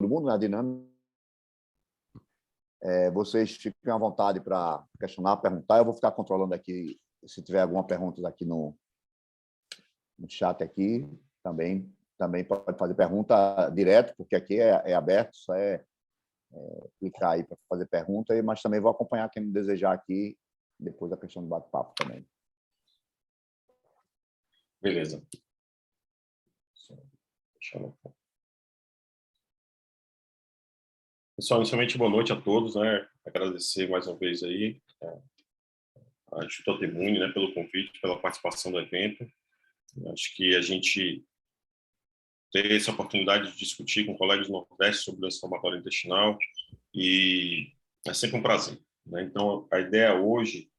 todo mundo, na dinâmica. Vocês fiquem à vontade para questionar, perguntar. Eu vou ficar controlando aqui, se tiver alguma pergunta aqui no chat aqui, também pode fazer pergunta direto, porque aqui é aberto, só clicar aí para fazer pergunta, mas também vou acompanhar quem desejar aqui, depois a questão do bate-papo também. Beleza. Deixa eu... Pessoal, inicialmente, boa noite a todos, né? Agradecer mais uma vez aí a Instituto Imune, né, pelo convite, pela participação do evento. Acho que a gente ter essa oportunidade de discutir com colegas do Nordeste sobre doença inflamatória intestinal e é sempre um prazer, né? Então, a ideia hoje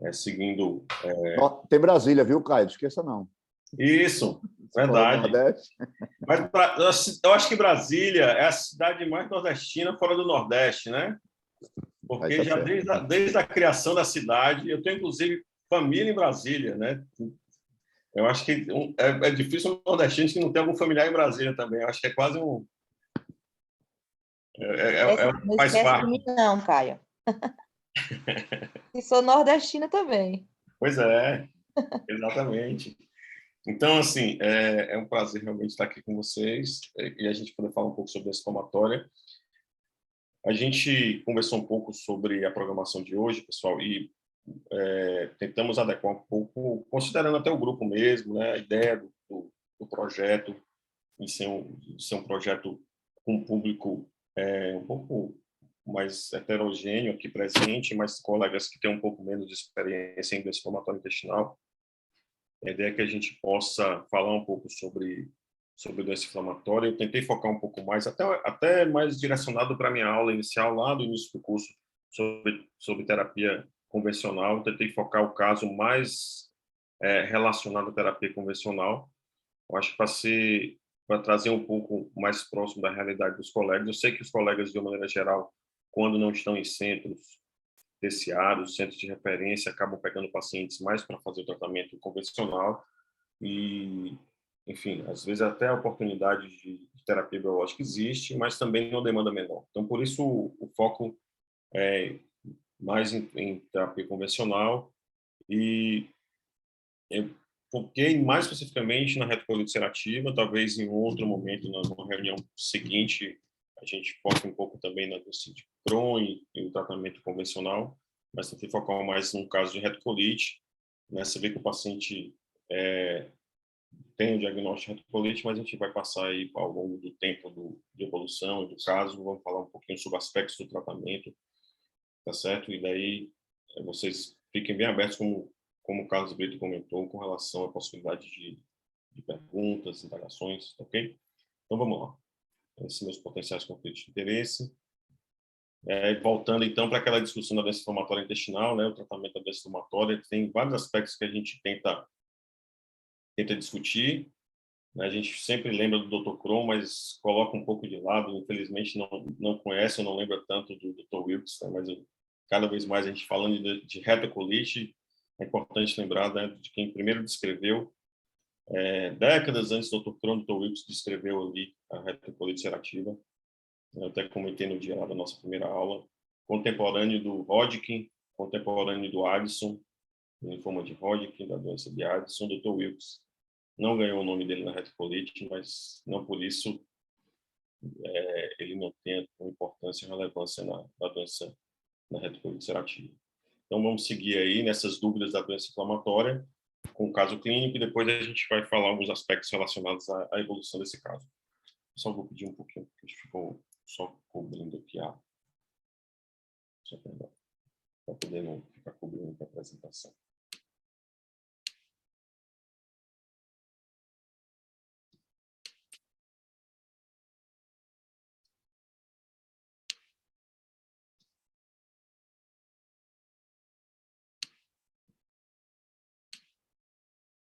é seguindo... Tem Brasília, viu, Caio? Não esqueça, não. Isso, verdade. Mas eu acho que Brasília é a cidade mais nordestina fora do Nordeste, né? Porque já desde a criação da cidade, eu tenho, inclusive, família em Brasília, né? Eu acho que é difícil um nordestino que não tem algum familiar em Brasília também. Eu acho que é quase um... Não faz esquece parte. de mim, não, Caio. E sou nordestina também. Pois é, exatamente. Então, assim, é um prazer realmente estar aqui com vocês e a gente poder falar um pouco sobre essa inflamatória. A gente conversou um pouco sobre a programação de hoje, pessoal, e tentamos adequar um pouco, considerando até o grupo mesmo, né, a ideia do projeto, em ser um projeto com um público um pouco mais heterogêneo aqui presente, mas colegas que têm um pouco menos de experiência em doença inflamatória intestinal. A ideia é que a gente possa falar um pouco sobre doença inflamatória. Eu tentei focar um pouco mais, até mais direcionado para a minha aula inicial, lá do início do curso, sobre terapia convencional. Eu tentei focar o caso mais relacionado à terapia convencional. Eu acho que para trazer um pouco mais próximo da realidade dos colegas. Eu sei que os colegas, de uma maneira geral, quando não estão em centros terciários, centros de referência, acabam pegando pacientes mais para fazer o tratamento convencional e, enfim, às vezes até a oportunidade de terapia biológica existe, mas também uma demanda menor. Então, por isso, o foco é mais em terapia convencional e eu foquei mais especificamente na retocolite ulcerativa, talvez em outro momento, na reunião seguinte, a gente foque um pouco também na doença de Crohn e o tratamento convencional, mas tentei focar mais no caso de retocolite, né? Você vê que o paciente tem o diagnóstico de retocolite, mas a gente vai passar aí ao longo do tempo de evolução do caso, vamos falar um pouquinho sobre aspectos do tratamento, tá certo? E daí vocês fiquem bem abertos, como o Carlos Brito comentou, com relação à possibilidade de perguntas, indagações, ok? Então, vamos lá. Esses meus potenciais conflitos de interesse. Voltando, então, para aquela discussão da doença inflamatória intestinal, né, o tratamento da doença inflamatória, tem vários aspectos que a gente tenta discutir, né? A gente sempre lembra do Dr. Crohn, mas coloca um pouco de lado, infelizmente não conhece, ou não lembra tanto do Dr. Wilkes, né? Mas cada vez mais a gente falando de retocolite, é importante lembrar, né, de quem primeiro descreveu, décadas antes do Dr. Crohn, Dr. Wilkes descreveu ali a retocolite ulcerativa. Eu até comentei no dia lá da nossa primeira aula, contemporâneo do Hodgkin, contemporâneo do Addison, linfoma de Hodgkin, da doença de Addison, Dr. Wilkes. Não ganhou o nome dele na retocolite, mas não por isso ele não tem uma importância e relevância na doença, na retocolite ulcerativa. Então, vamos seguir aí nessas dúvidas da doença inflamatória, com o caso clínico, e depois a gente vai falar alguns aspectos relacionados à evolução desse caso. Só vou pedir um pouquinho, porque a gente ficou só cobrindo aqui para poder não ficar cobrindo a apresentação.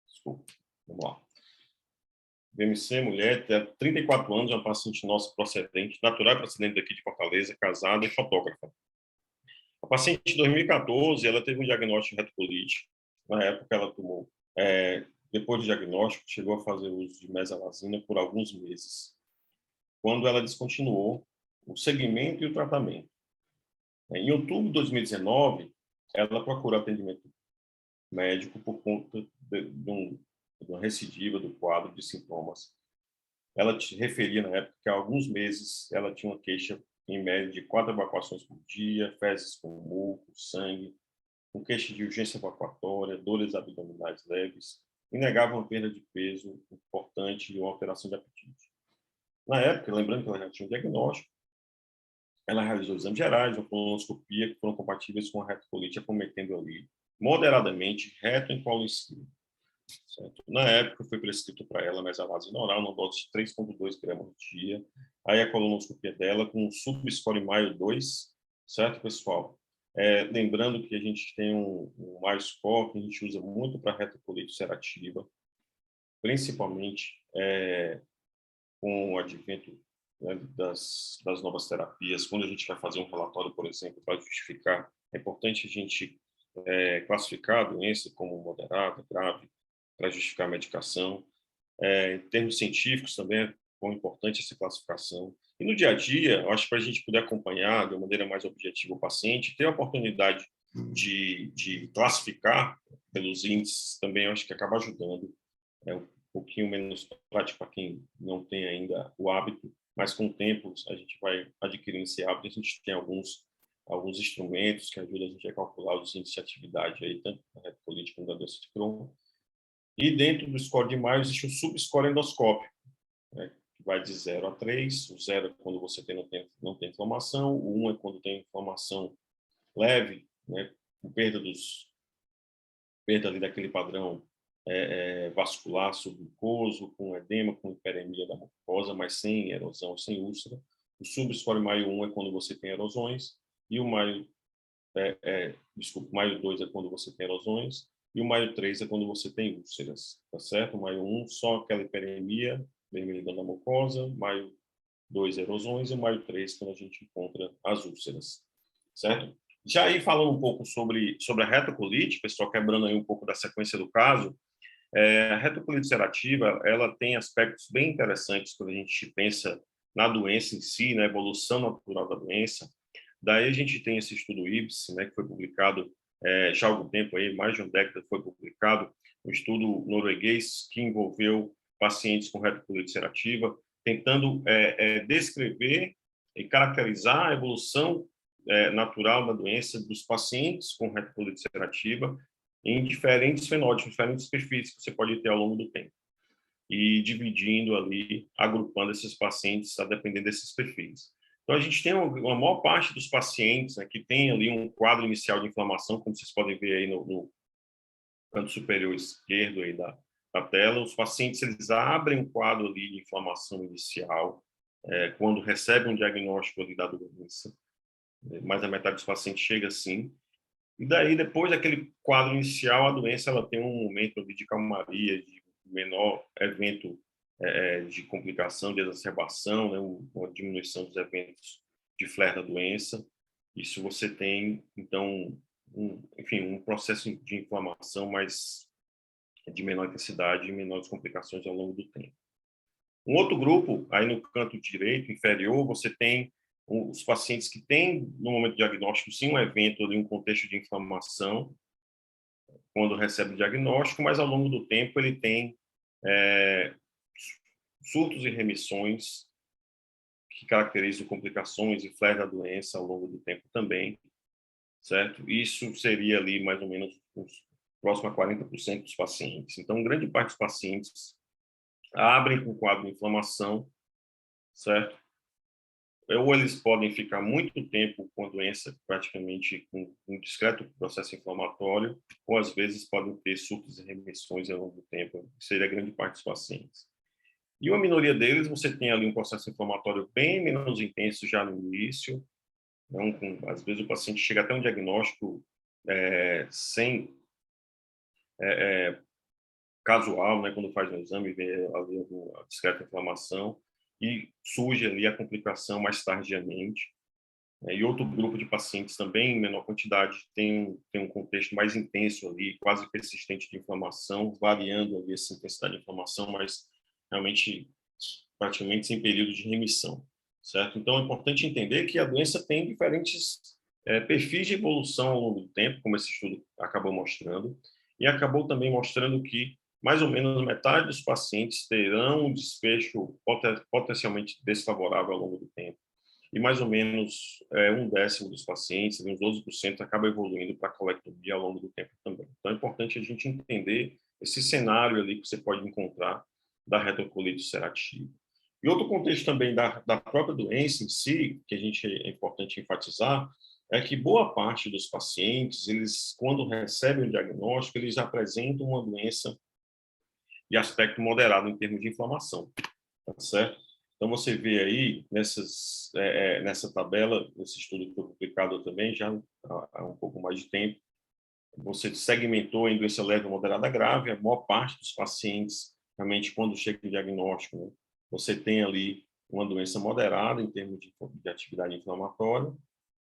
Desculpa, vamos lá. BMC, mulher, tem 34 anos, é uma paciente nossa procedente, natural e procedente daqui de Fortaleza, casada e fotógrafa. A paciente, em 2014, ela teve um diagnóstico de retocolite. Na época, ela tomou, depois do diagnóstico, chegou a fazer uso de mesalazina por alguns meses. quando ela descontinuou o segmento e o tratamento. Em outubro de 2019, ela procurou atendimento médico por conta de uma recidiva do quadro de sintomas. Ela te referia, na época, que há alguns meses ela tinha uma queixa, em média, de 4 evacuações por dia, fezes com muco, sangue, com queixa de urgência evacuatória, dores abdominais leves, e negava uma perda de peso importante e uma alteração de apetite. Na época, lembrando que ela já tinha um diagnóstico, ela realizou exames gerais, uma colonoscopia, que foram compatíveis com a retocolite, acometendo ali, moderadamente, reto em colo esquerdo. Certo? Na época, foi prescrito para ela mesalazina oral, uma dose de 3,2 gramas por dia. Aí a colonoscopia dela com subscore Mayo 2, certo, pessoal? Lembrando que a gente tem um MyScore que a gente usa muito para retocolite ulcerativa, principalmente com o advento, né, das novas terapias. Quando a gente vai fazer um relatório, por exemplo, para justificar, é importante a gente classificar a doença como moderada, grave, para justificar a medicação. Em termos científicos também é importante essa classificação. E no dia a dia, eu acho que para a gente poder acompanhar de uma maneira mais objetiva o paciente, ter a oportunidade de classificar pelos índices também, eu acho que acaba ajudando. É um pouquinho menos prático para quem não tem ainda o hábito, mas com o tempo a gente vai adquirindo esse hábito. A gente tem alguns instrumentos que ajudam a gente a calcular os índices de atividade, aí, tanto da retocolite como da doença de Crohn. E dentro do score de Mayo existe o subscore endoscópico, né, que vai de 0 a 3. O 0 é quando você não tem inflamação, o 1 é quando tem inflamação leve, né, com perda ali daquele padrão vascular submucoso, com edema, com hiperemia da mucosa, mas sem erosão, sem úlcera. O subscore Mayo 1 é quando você tem erosões, e o Mayo 2 é quando você tem erosões, e o Mayo 3 é quando você tem úlceras, tá certo? O Mayo 1, só aquela hiperemia, vermelhidão da mucosa, Mayo 2, erosões, e o Mayo 3, quando a gente encontra as úlceras, certo? Já aí, falando um pouco sobre a retocolite, pessoal, quebrando aí um pouco da sequência do caso, a retocolite ulcerativa, ela tem aspectos bem interessantes quando a gente pensa na doença em si, na evolução natural da doença. Daí a gente tem esse estudo IBS, né, que foi publicado já há algum tempo, aí, mais de uma década foi publicado, um estudo norueguês que envolveu pacientes com retocolite ulcerativa, tentando descrever e caracterizar a evolução natural da doença dos pacientes com retocolite ulcerativa em diferentes fenótipos, diferentes perfis que você pode ter ao longo do tempo, e dividindo ali, agrupando esses pacientes a depender desses perfis. Então, a gente tem uma maior parte dos pacientes, né, que tem ali um quadro inicial de inflamação, como vocês podem ver aí no canto superior esquerdo aí da tela. Os pacientes, eles abrem um quadro ali de inflamação inicial, quando recebem um diagnóstico ali da doença. Mais da metade dos pacientes chega assim. E daí, depois daquele quadro inicial, a doença ela tem um momento de calmaria, de menor evento de complicação, de exacerbação, né, uma diminuição dos eventos de flare da doença. Isso você tem, então, um processo de inflamação mais de menor intensidade e menores complicações ao longo do tempo. Um outro grupo, aí no canto direito, inferior, você tem os pacientes que têm, no momento do diagnóstico, sim, um evento ali, um contexto de inflamação, quando recebe o diagnóstico, mas ao longo do tempo ele tem surtos e remissões que caracterizam complicações e flare da doença ao longo do tempo também, certo? Isso seria ali mais ou menos próximo a 40% dos pacientes. Então, grande parte dos pacientes abrem com quadro de inflamação, certo? Ou eles podem ficar muito tempo com a doença, praticamente com um discreto processo inflamatório, ou às vezes podem ter surtos e remissões ao longo do tempo, que seria a grande parte dos pacientes. E uma minoria deles, você tem ali um processo inflamatório bem menos intenso já no início, então, às vezes o paciente chega até um diagnóstico sem casual, né, quando faz um exame, vê ali a discreta inflamação, e surge ali a complicação mais tardiamente. E outro grupo de pacientes também, em menor quantidade, tem um contexto mais intenso ali, quase persistente de inflamação, variando ali essa intensidade de inflamação, mas realmente praticamente sem período de remissão, certo? Então, é importante entender que a doença tem diferentes perfis de evolução ao longo do tempo, como esse estudo acabou mostrando, e acabou também mostrando que mais ou menos metade dos pacientes terão um desfecho potencialmente desfavorável ao longo do tempo. E mais ou menos 1/10 dos pacientes, uns 12%, acaba evoluindo para a colectomia ao longo do tempo também. Então, é importante a gente entender esse cenário ali que você pode encontrar da retocolite ulcerativa. E outro contexto também da própria doença em si, que é importante enfatizar, é que boa parte dos pacientes, eles, quando recebem o diagnóstico, eles apresentam uma doença de aspecto moderado em termos de inflamação, tá certo? Então, você vê aí, nessa tabela, nesse estudo que foi publicado também, já há um pouco mais de tempo, você segmentou em doença leve, moderada, grave. A maior parte dos pacientes, realmente, quando chega o diagnóstico, né, você tem ali uma doença moderada em termos de atividade inflamatória.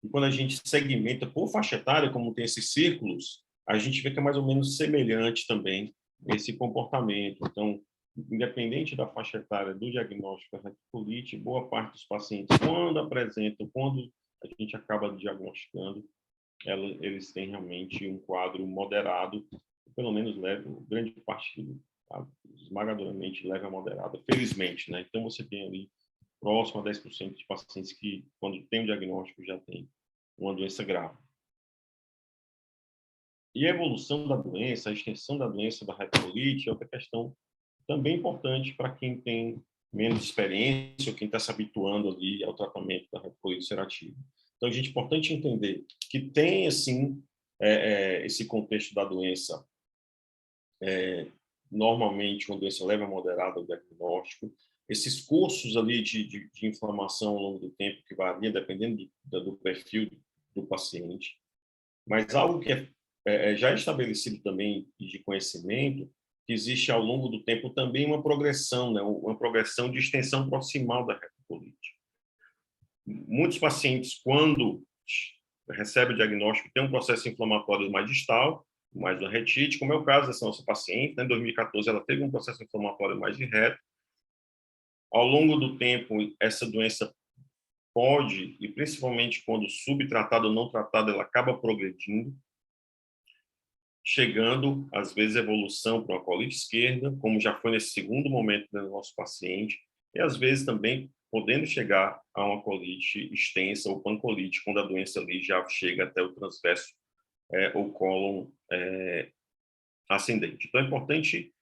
E quando a gente segmenta por faixa etária, como tem esses círculos, a gente vê que é mais ou menos semelhante também esse comportamento. Então, independente da faixa etária do diagnóstico da retocolite, boa parte dos pacientes, quando a gente acaba diagnosticando, eles têm realmente um quadro moderado, pelo menos leve, grande parte, esmagadoramente leve a moderada, felizmente, né? Então, você tem ali próximo a 10% de pacientes que, quando tem o diagnóstico, já tem uma doença grave. E a evolução da doença, a extensão da doença da retocolite é outra questão também importante para quem tem menos experiência ou quem está se habituando ali ao tratamento da retocolite ulcerativa. Então, a gente é importante entender que tem, assim, esse contexto da doença, normalmente uma doença leve a moderada, o diagnóstico, esses cursos ali de inflamação ao longo do tempo, que varia dependendo do perfil do paciente, mas algo que é já estabelecido também e de conhecimento, que existe ao longo do tempo também uma progressão, né? Uma progressão de extensão proximal da retocolite. Muitos pacientes, quando recebem o diagnóstico, têm um processo inflamatório mais distal, mais da retite, como é o caso dessa nossa paciente, né? Em 2014 ela teve um processo inflamatório mais de reto. Ao longo do tempo, essa doença pode, e principalmente quando subtratada ou não tratada, ela acaba progredindo, chegando, às vezes, a evolução para uma colite esquerda, como já foi nesse segundo momento do nosso paciente, e às vezes também podendo chegar a uma colite extensa ou pancolite, quando a doença ali já chega até o transverso ou cólon ascendente. Então, é importante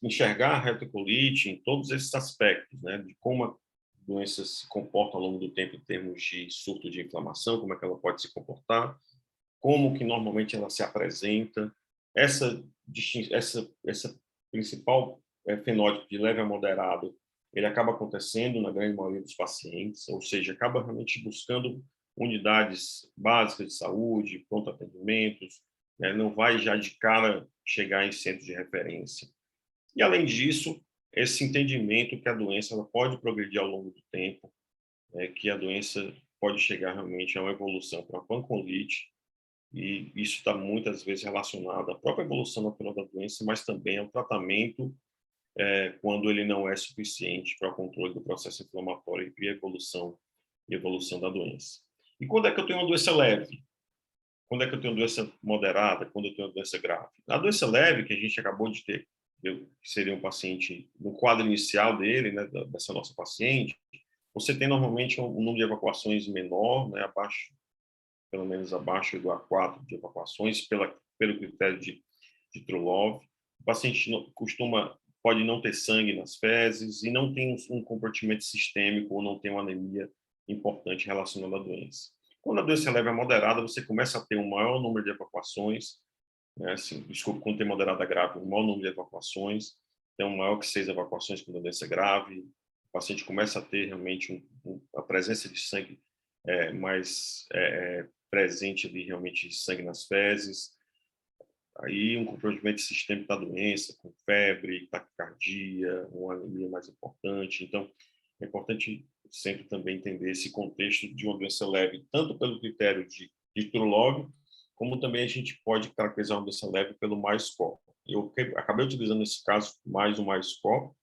enxergar a retocolite em todos esses aspectos, né, de como a doença se comporta ao longo do tempo em termos de surto de inflamação, como é que ela pode se comportar, como que normalmente ela se apresenta, essa principal fenótipo de leve a moderado, ele acaba acontecendo na grande maioria dos pacientes, ou seja, acaba realmente buscando unidades básicas de saúde, pronto atendimentos, né? Não vai já de cara chegar em centro de referência. E além disso, esse entendimento que a doença ela pode progredir ao longo do tempo, que a doença pode chegar realmente a uma evolução para a pancolite, e isso está muitas vezes relacionado à própria evolução natural da doença, mas também ao tratamento quando ele não é suficiente para o controle do processo inflamatório e evolução da doença. E quando é que eu tenho uma doença leve? Quando é que eu tenho uma doença moderada? Quando eu tenho uma doença grave? A doença leve, que a gente acabou de ter, que seria um paciente, no quadro inicial dele, né, dessa nossa paciente, você tem normalmente um número de evacuações menor, né, pelo menos abaixo do A4 de evacuações, pelo critério de Trulove. O paciente pode não ter sangue nas fezes e não tem um comprometimento sistêmico ou não tem uma anemia importante relacionada à doença. Quando a doença é leve a moderada, você começa a ter um maior número de evacuações, né, assim, quando tem moderada grave, um maior número de evacuações, tem um maior que 6 evacuações quando a doença é grave, o paciente começa a ter realmente a presença de sangue mais presente ali, realmente, de sangue nas fezes, aí um comprometimento sistêmico da doença, com febre, taquicardia, uma anemia mais importante. Então, é importante sempre também entender esse contexto de uma doença leve, tanto pelo critério de Trulove, como também a gente pode caracterizar uma doença leve pelo MAISCOR. Eu acabei utilizando nesse caso mais o MAISCOR,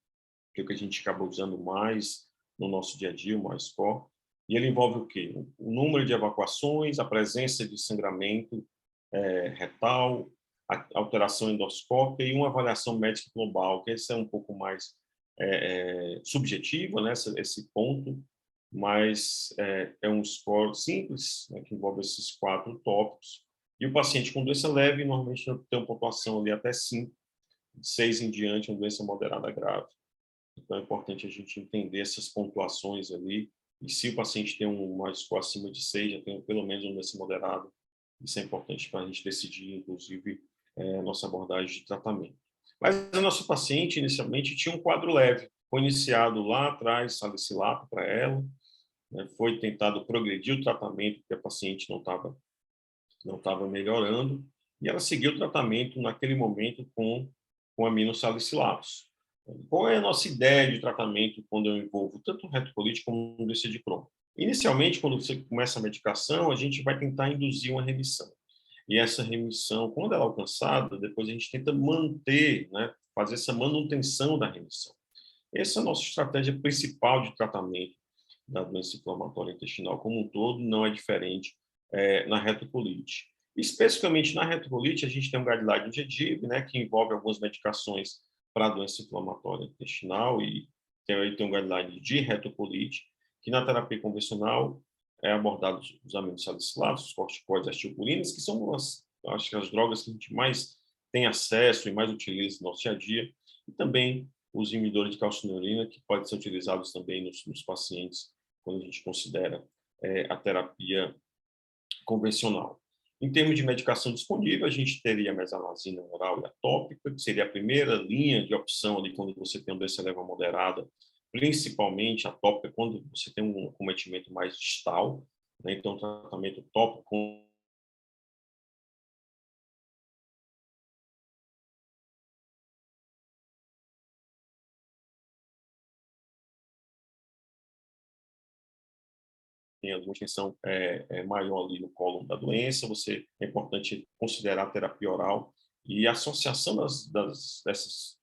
que é o que a gente acaba usando mais no nosso dia a dia, o MyScore. E ele envolve o quê? O número de evacuações, a presença de sangramento retal, a alteração endoscópica e uma avaliação médica global, que esse é um pouco mais subjetivo, né, esse ponto, mas é um score simples, né, que envolve esses 4 tópicos. E o paciente com doença leve, normalmente tem uma pontuação ali até 5, de 6 em diante, uma doença moderada grave. Então, é importante a gente entender essas pontuações ali. E se o paciente tem um score acima de 6, já tem pelo menos uma doença moderada. Isso é importante para a gente decidir, inclusive, a nossa abordagem de tratamento. Mas o nosso paciente, inicialmente, tinha um quadro leve. Foi iniciado lá atrás, salicilato para ela. Né? Foi tentado progredir o tratamento, porque a paciente não estava melhorando. E ela seguiu o tratamento, naquele momento, com aminosalicilatos. Qual é a nossa ideia de tratamento quando eu envolvo tanto o retocolite como o doença de Crohn? Inicialmente, quando você começa a medicação, a gente vai tentar induzir uma remissão. E essa remissão, quando ela é alcançada, depois a gente tenta manter, né, fazer essa manutenção da remissão. Essa é a nossa estratégia principal de tratamento da doença inflamatória intestinal como um todo, não é diferente na retocolite. Especificamente na retocolite, a gente tem um guideline de GDIV, né, que envolve algumas medicações para a doença inflamatória intestinal e tem um guideline de retocolite, que na terapia convencional é abordado os aminosalicilatos, os corticoides, as tilpurinas, que são acho que as drogas que a gente mais tem acesso e mais utiliza no nosso dia a dia, e também os inibidores de calcinurina, que podem ser utilizados também nos pacientes quando a gente considera a terapia convencional. Em termos de medicação disponível, a gente teria a mesalazina oral e a tópica, que seria a primeira linha de opção ali quando você tem uma doença leve moderada, principalmente a tópica quando você tem um acometimento mais distal, né? Então, o tratamento tópico com tem alguma extensão maior ali no colo da doença, é importante considerar a terapia oral e a associação dessas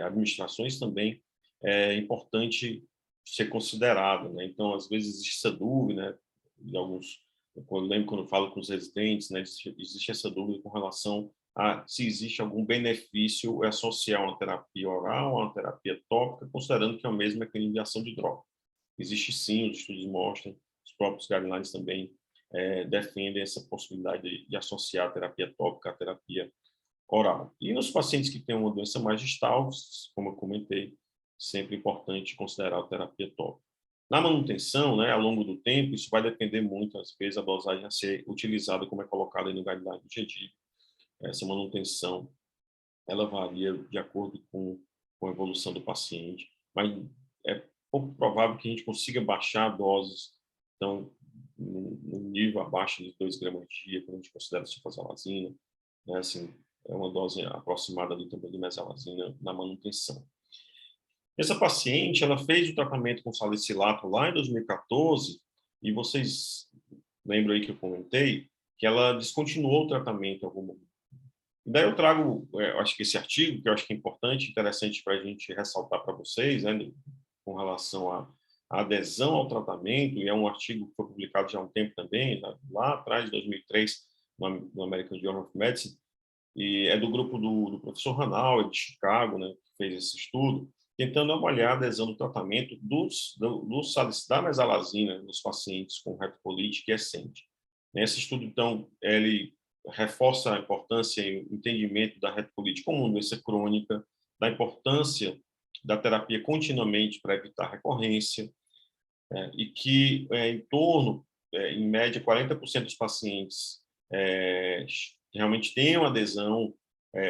administrações também é importante ser considerado, né? Então, às vezes existe essa dúvida, né? De alguns, eu lembro quando eu falo com os residentes, né? Existe essa dúvida com relação a se existe algum benefício associar uma terapia oral a uma terapia tópica, considerando que é o mesmo mecanismo de ação de droga. Existe sim, os estudos mostram, os próprios guidelines também defendem essa possibilidade de associar a terapia tópica à terapia oral. E nos pacientes que têm uma doença mais distal, como eu comentei, sempre é importante considerar a terapia tópica. Na manutenção, né, ao longo do tempo, isso vai depender muito, às vezes, a dosagem a ser utilizada, como é colocado aí no guideline do GDIV. Essa manutenção, ela varia de acordo com a evolução do paciente, mas é pouco provável que a gente consiga baixar doses então, no nível abaixo de 2 gramas de dia, quando a gente considera sulfasalazina, né, assim, é uma dose aproximada ali também de mesalazina na manutenção. Essa paciente, ela fez o tratamento com salicilato lá em 2014, e vocês lembram aí que eu comentei que ela descontinuou o tratamento em algum momento. E daí eu trago, acho que esse artigo, que eu acho que é importante, interessante para a gente ressaltar para vocês, né, com relação à adesão ao tratamento, e é um artigo que foi publicado já há um tempo também, lá atrás, em 2003, no American Journal of Medicine, e é do grupo do professor Hanauer, de Chicago, né, que fez esse estudo, tentando avaliar a adesão do tratamento da mesalazina nos pacientes com retocolite quiescente. Esse estudo, então, ele reforça a importância e o entendimento da retocolite como uma doença crônica, da importância da terapia continuamente para evitar recorrência, e que em torno, em média, 40% dos pacientes realmente têm uma adesão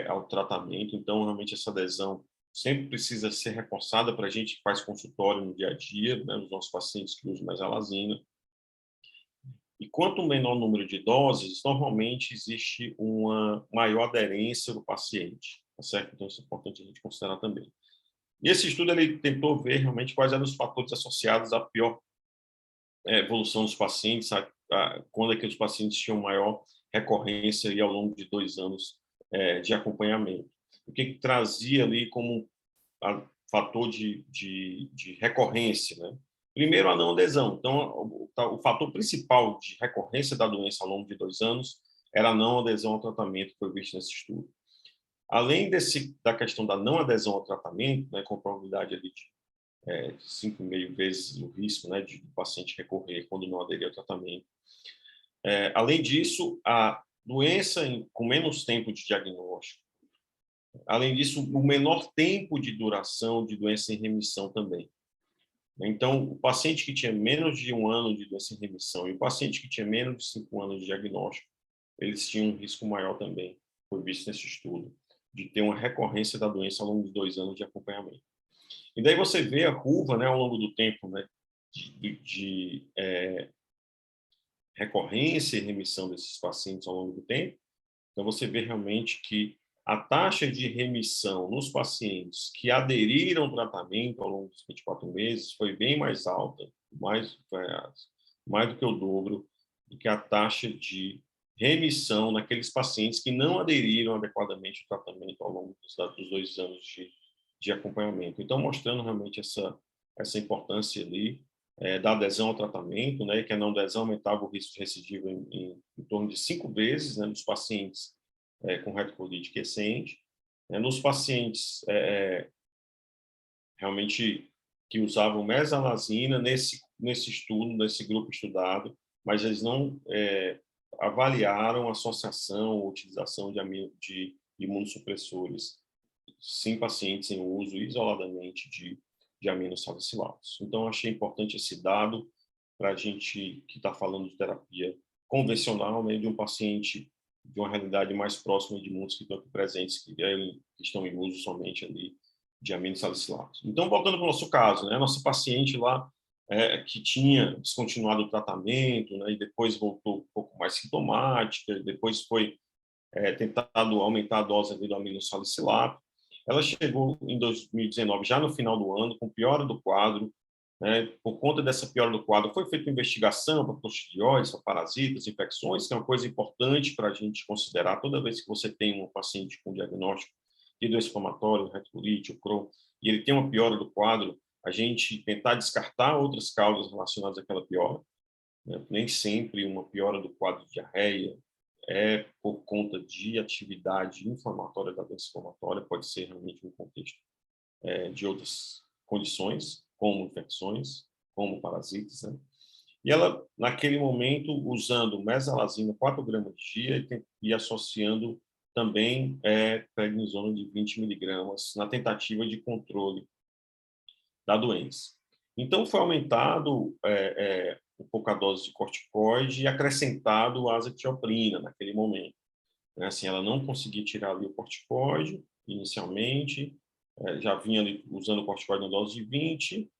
ao tratamento, então realmente essa adesão sempre precisa ser reforçada para a gente que faz consultório no dia a dia, né, os nossos pacientes que usam mesalazina. E quanto menor o número de doses, normalmente existe uma maior aderência do paciente, tá certo? Então isso é importante a gente considerar também. E esse estudo ele tentou ver realmente quais eram os fatores associados à pior evolução dos pacientes, quando é que os pacientes tinham maior recorrência ali ao longo de 2 anos de acompanhamento. O que trazia ali como fator de recorrência, né? Primeiro, a não adesão. Então, o fator principal de recorrência da doença ao longo de 2 anos era a não adesão ao tratamento que foi visto nesse estudo. Além da questão da não adesão ao tratamento, né, com probabilidade ali de 5,5 vezes o risco, né, de o paciente recorrer quando não aderir ao tratamento. Além disso, a doença com menos tempo de diagnóstico. Além disso, o menor tempo de duração de doença em remissão também. Então, o paciente que tinha menos de 1 ano de doença em remissão e o paciente que tinha menos de 5 anos de diagnóstico, eles tinham um risco maior também, foi visto nesse estudo, de ter uma recorrência da doença ao longo de 2 anos de acompanhamento. E daí você vê a curva, né, ao longo do tempo, né, de recorrência e remissão desses pacientes ao longo do tempo. Então, você vê realmente que a taxa de remissão nos pacientes que aderiram ao tratamento ao longo dos 24 meses foi bem mais alta, mais do que o dobro do que a taxa de remissão naqueles pacientes que não aderiram adequadamente ao tratamento ao longo dos 2 anos de acompanhamento. Então, mostrando realmente essa importância ali da adesão ao tratamento, né, que a não adesão aumentava o risco de recidiva em torno de 5 vezes, né, nos pacientes com retocolite quiescente. Nos pacientes realmente que usavam mesalazina nesse estudo, nesse grupo estudado, mas eles não avaliaram a associação ou utilização de imunossupressores em pacientes em uso isoladamente de aminosalicylatos. Então, achei importante esse dado para a gente que está falando de terapia convencional, né, de um paciente de uma realidade mais próxima de muitos que estão aqui presentes, que estão em uso somente ali de aminosalicylatos. Então, voltando para o nosso caso, né, nossa paciente lá que tinha descontinuado o tratamento, né, e depois voltou um pouco mais sintomática, depois foi tentado aumentar a dose do aminosalicylato. Ela chegou em 2019, já no final do ano, com piora do quadro. Né? Por conta dessa piora do quadro, foi feita investigação para clostridioses, para parasitas, infecções, que é uma coisa importante para a gente considerar toda vez que você tem um paciente com diagnóstico de doença inflamatória, retocolite, o Crohn, e ele tem uma piora do quadro, a gente tentar descartar outras causas relacionadas àquela piora. Né? Nem sempre uma piora do quadro de diarreia por conta de atividade inflamatória da doença inflamatória, pode ser realmente no contexto de outras condições, como infecções, como parasitas, né? E ela, naquele momento, usando mesalazina 4 gramas de dia e associando também prednisona de 20 miligramas na tentativa de controle da doença. Então, foi aumentado um pouco a dose de corticoide e acrescentado a azathioprina naquele momento. Assim, ela não conseguia tirar ali o corticoide inicialmente, já vinha ali usando o corticoide na dose de 20,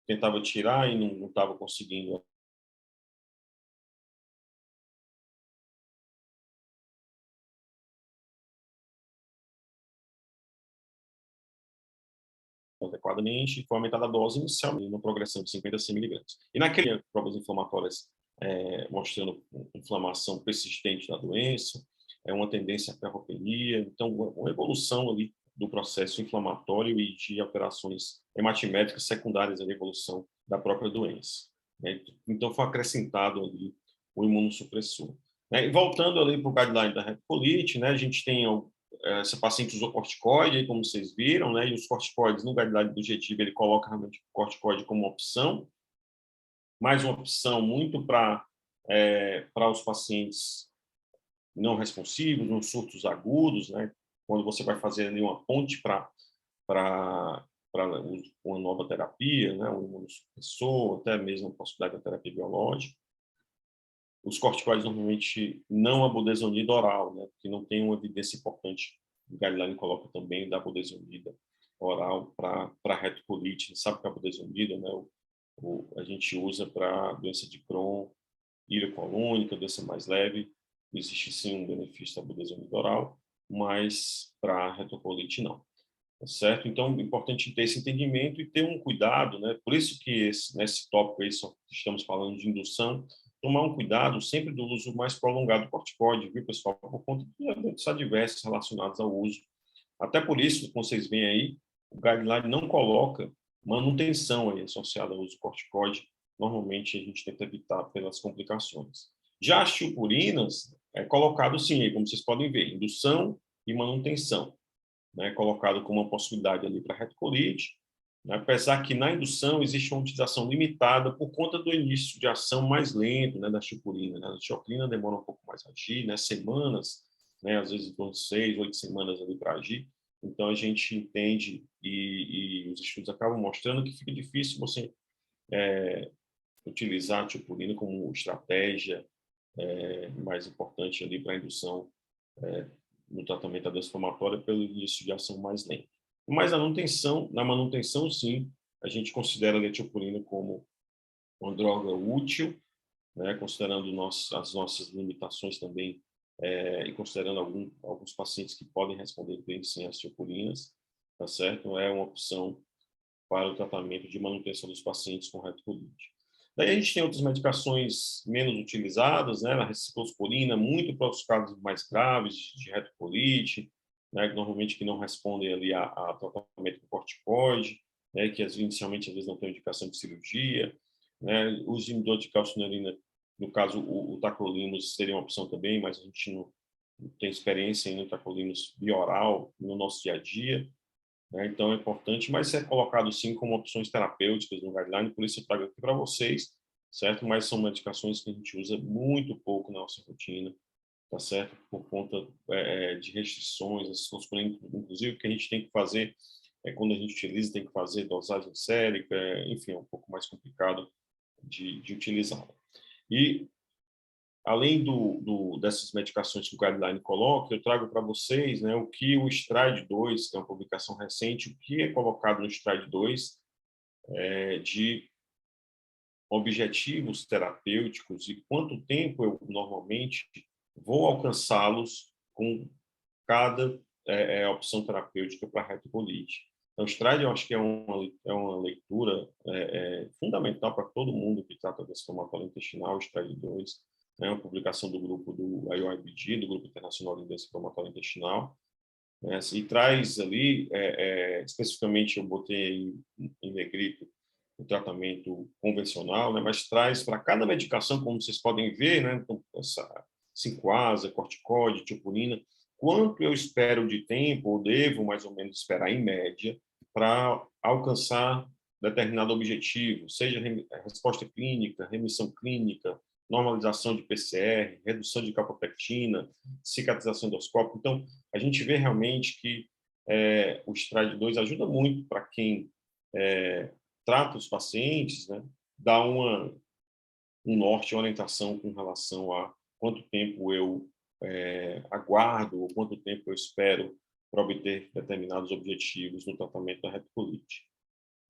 tentava tirar e não estava conseguindo adequadamente, foi aumentada a dose inicial, uma progressão de 50 a 100 miligramas. E naquele provas inflamatórias mostrando inflamação persistente da doença, uma tendência à ferropenia, então uma evolução ali do processo inflamatório e de alterações hematimétricas secundárias à evolução da própria doença. Né? Então foi acrescentado ali o imunossupressor. Né? E voltando ali para o guideline da retocolite, né, a gente tem essa paciente usou corticoide, como vocês viram, né? E os corticoides no guideline do GTIB ele coloca realmente o corticoide como opção, mais uma opção muito para os pacientes não responsivos, nos surtos agudos, né? Quando você vai fazer ali uma ponte para uma nova terapia, né? Um imunossupressor, até mesmo a possibilidade da terapia biológica. Os corticoides normalmente não a budesonida oral, né? Porque não tem uma evidência importante. O guideline coloca também da budesonida oral para retocolite. Sabe que a budesonida, né? A gente usa para doença de Crohn, ilha colônica, doença mais leve. Existe sim um benefício da budesonida oral, mas para retocolite não. Tá certo? Então, é importante ter esse entendimento e ter um cuidado, né? Por isso que nesse tópico aí só estamos falando de indução, tomar um cuidado sempre do uso mais prolongado do corticoide, viu, pessoal? Por conta de eventos adversos relacionados ao uso. Até por isso, como vocês veem aí, o guideline não coloca manutenção aí associada ao uso do corticoide. Normalmente, a gente tenta evitar pelas complicações. Já as tiopurinas, é colocado sim, como vocês podem ver, indução e manutenção, né, colocado como uma possibilidade ali para retocolite, né, apesar que na indução existe uma utilização limitada por conta do início de ação mais lento, né, da tiopurina. Né? A tioprina demora um pouco mais a agir, né, semanas, né, às vezes em torno de 6, 8 semanas ali para agir. Então, a gente entende e os estudos acabam mostrando que fica difícil você utilizar a tiopurina como estratégia mais importante ali para a indução no tratamento da doença inflamatória pelo início de ação mais lento. Mas na manutenção, sim, a gente considera a tiopurina como uma droga útil, né, considerando as nossas limitações também e considerando alguns pacientes que podem responder bem sem as tiopurinas, tá certo? É uma opção para o tratamento de manutenção dos pacientes com retocolite. Daí a gente tem outras medicações menos utilizadas, né, a ciclosporina, muito para os casos mais graves de retocolite, né, normalmente que não respondem ali a tratamento com corticoide, né, que inicialmente às vezes não tem indicação de cirurgia, né, os inibidores de calcineuria, no caso o tacrolimus seria uma opção também, mas a gente não tem experiência em tacrolimus bioral no nosso dia a dia, né? Então é importante, mas é colocado sim como opções terapêuticas no guideline, por isso eu trago aqui para vocês, certo? Mas são medicações que a gente usa muito pouco na nossa rotina, tá certo? Por conta de restrições, inclusive o que a gente tem que fazer quando a gente utiliza, tem que fazer dosagem sérica, enfim, é um pouco mais complicado de utilizar. E além dessas medicações que o guideline coloca, eu trago para vocês, né, o que o STRIDE 2, que é uma publicação recente, o que é colocado no STRIDE 2 de objetivos terapêuticos e quanto tempo eu normalmente vou alcançá-los com cada opção terapêutica para retocolite. Então, o STRIDE, eu acho que é uma leitura fundamental para todo mundo que trata da estomatologia intestinal, o STRIDE 2, né, uma publicação do grupo do IOIBG, do Grupo Internacional de Doença Inflamatória Intestinal, né, e traz ali, especificamente eu botei em negrito o tratamento convencional, né, mas traz para cada medicação, como vocês podem ver, né, então, essa cinquasa, corticóide, tiopurina, quanto eu espero de tempo, ou devo mais ou menos esperar em média, para alcançar determinado objetivo, seja resposta clínica, remissão clínica, normalização de PCR, redução de capopectina, cicatrização endoscópica. Então, a gente vê realmente que o STRIDE 2 ajuda muito para quem trata os pacientes, né, dá um norte, uma orientação com relação a quanto tempo eu aguardo, ou quanto tempo eu espero para obter determinados objetivos no tratamento da retocolite.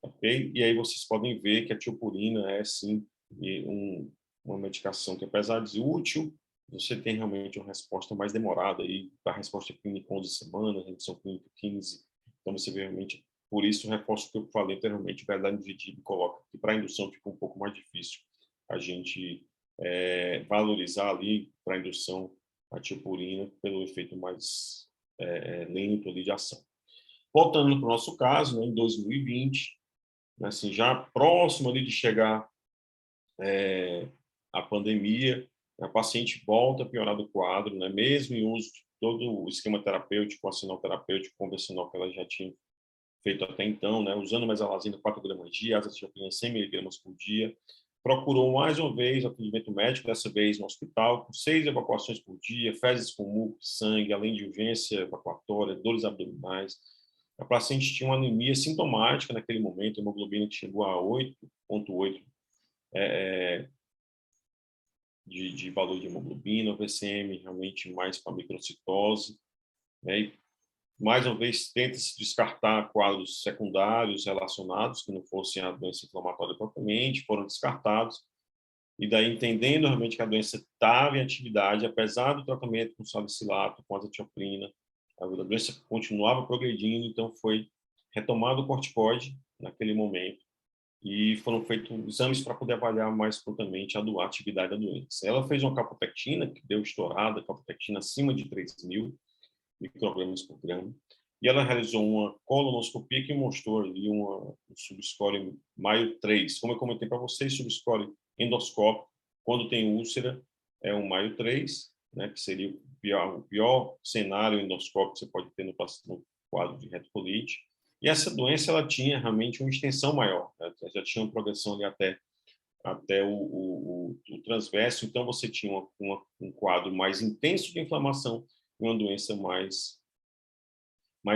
Okay? E aí vocês podem ver que a tiopurina é, sim, uma medicação que, apesar de útil, você tem realmente uma resposta mais demorada. A resposta clínica 11 semanas, a redução clínica 15. Então, você vê realmente, por isso, o reforço que eu falei anteriormente, o guideline de DIB coloca que para a indução fica um pouco mais difícil a gente valorizar ali para a indução a tiopurina pelo efeito mais lento ali de ação. Voltando para o nosso caso, né, em 2020, assim, já próximo ali de chegar a pandemia, a paciente volta a piorar do quadro, né, mesmo em uso de todo o esquema terapêutico, arsenal terapêutico convencional que ela já tinha feito até então, né, usando mesalazina 4 gramas dia, azathioprina 100 miligramas por dia, procurou mais uma vez atendimento médico, dessa vez no hospital, com 6 evacuações por dia, fezes com muco, sangue, além de urgência evacuatória, dores abdominais. A paciente tinha uma anemia sintomática naquele momento, a hemoglobina que chegou a 8,8 de valor de hemoglobina, o VCM realmente mais para microcitose, né? E, mais uma vez, tenta-se descartar quadros secundários relacionados, que não fossem a doença inflamatória propriamente, foram descartados, e daí entendendo realmente que a doença estava em atividade, apesar do tratamento com salicilato, com azathioprina, a doença continuava progredindo, então foi retomado o corticoide naquele momento, e foram feitos exames para poder avaliar mais prontamente a atividade da doença. Ela fez uma capopectina, que deu estourada, capopectina acima de 3.000 microgramas por grama, e ela realizou uma colonoscopia que mostrou ali um subscore Maio 3. Como eu comentei para vocês, subscore endoscópico, quando tem úlcera, é um Maio 3, né, que seria o pior cenário endoscópico que você pode ter no quadro de retocolite. E essa doença ela tinha realmente uma extensão maior, né? Já tinha uma progressão ali até o transverso, então você tinha um quadro mais intenso de inflamação e uma doença mais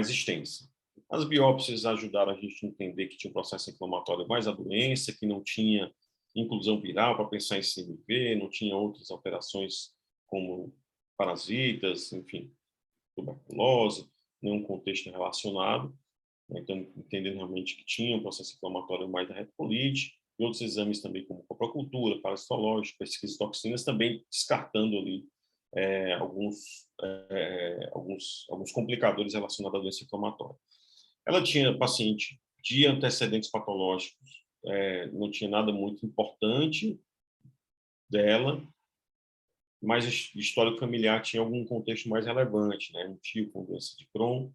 extensa. As biópsias ajudaram a gente a entender que tinha um processo inflamatório mais a doença, que não tinha inclusão viral para pensar em CMV, não tinha outras alterações como parasitas, enfim, tuberculose, nenhum contexto relacionado. Então, entendendo realmente que tinha um processo inflamatório mais da retocolite, e outros exames também, como coprocultura, parasitológico, pesquisa de toxinas, também descartando ali alguns complicadores relacionados à doença inflamatória. Ela tinha paciente de antecedentes patológicos, não tinha nada muito importante dela, mas histórico familiar tinha algum contexto mais relevante, né? Um tio com doença de Crohn,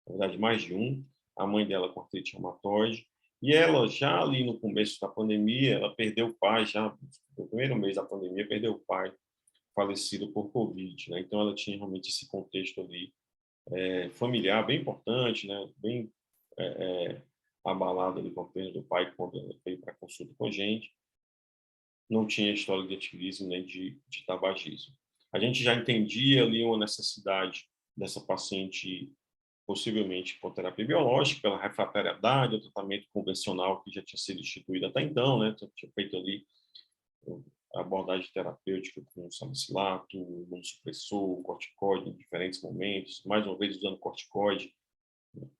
na verdade mais de um, a mãe dela com artrite reumatoide, e ela já ali no começo da pandemia, ela perdeu o pai, já no primeiro mês da pandemia, perdeu o pai falecido por Covid, né? Então ela tinha realmente esse contexto ali familiar bem importante, né? Bem abalado ali com a perda do pai quando ela veio para consulta com a gente. Não tinha história de ativismo nem de tabagismo. A gente já entendia ali uma necessidade dessa paciente possivelmente com terapia biológica, pela refratariedade ao tratamento convencional que já tinha sido instituído até então, né? Tinha feito ali a abordagem terapêutica com salicilato, imunossupressor, corticoide em diferentes momentos, mais uma vez usando corticoide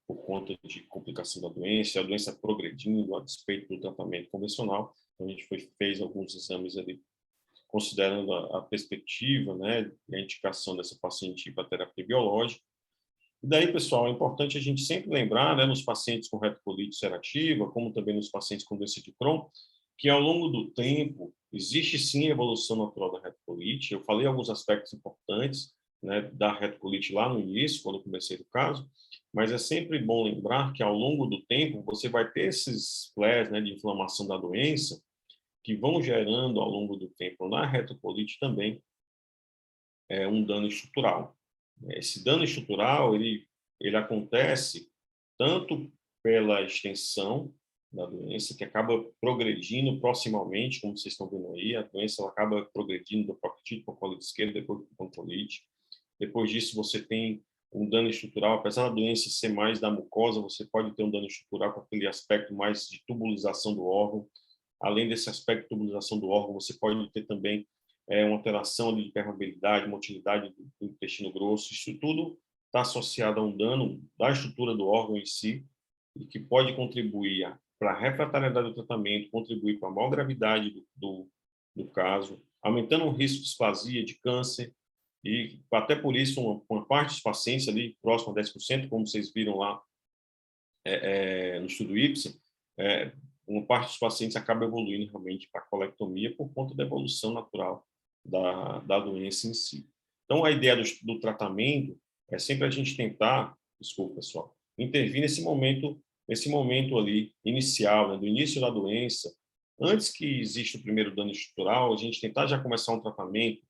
por conta de complicação da doença, a doença progredindo a despeito do tratamento convencional. Então, a gente fez alguns exames ali, considerando a perspectiva, né, e a indicação dessa paciente para terapia biológica. E daí, pessoal, é importante a gente sempre lembrar, né, nos pacientes com retocolite ulcerativa, como também nos pacientes com doença de Crohn, que ao longo do tempo existe sim evolução natural da retocolite. Eu falei alguns aspectos importantes, né, da retocolite lá no início, quando eu comecei o caso, mas é sempre bom lembrar que ao longo do tempo você vai ter esses flares, né, de inflamação da doença que vão gerando ao longo do tempo na retocolite também um dano estrutural. Esse dano estrutural ele acontece tanto pela extensão da doença, que acaba progredindo proximalmente, como vocês estão vendo aí, a doença ela acaba progredindo do proctite para a colite esquerda, depois para a poncolite. Depois disso, você tem um dano estrutural, apesar da doença ser mais da mucosa, você pode ter um dano estrutural com aquele aspecto mais de tubulização do órgão. Além desse aspecto de tubulização do órgão, você pode ter também uma alteração de permeabilidade, motilidade do intestino grosso. Isso tudo está associado a um dano da estrutura do órgão em si, e que pode contribuir para a refratariedade do tratamento, contribuir para a maior gravidade do caso, aumentando o risco de displasia, de câncer, e até por isso uma parte dos pacientes ali, próximo a 10%, como vocês viram lá no estudo Ipsen, uma parte dos pacientes acaba evoluindo realmente para a colectomia por conta da evolução natural da doença em si. Então, a ideia do tratamento é sempre a gente tentar, desculpa, pessoal, intervir nesse momento ali inicial, né, do início da doença, antes que exista o primeiro dano estrutural, a gente tentar já começar um tratamento.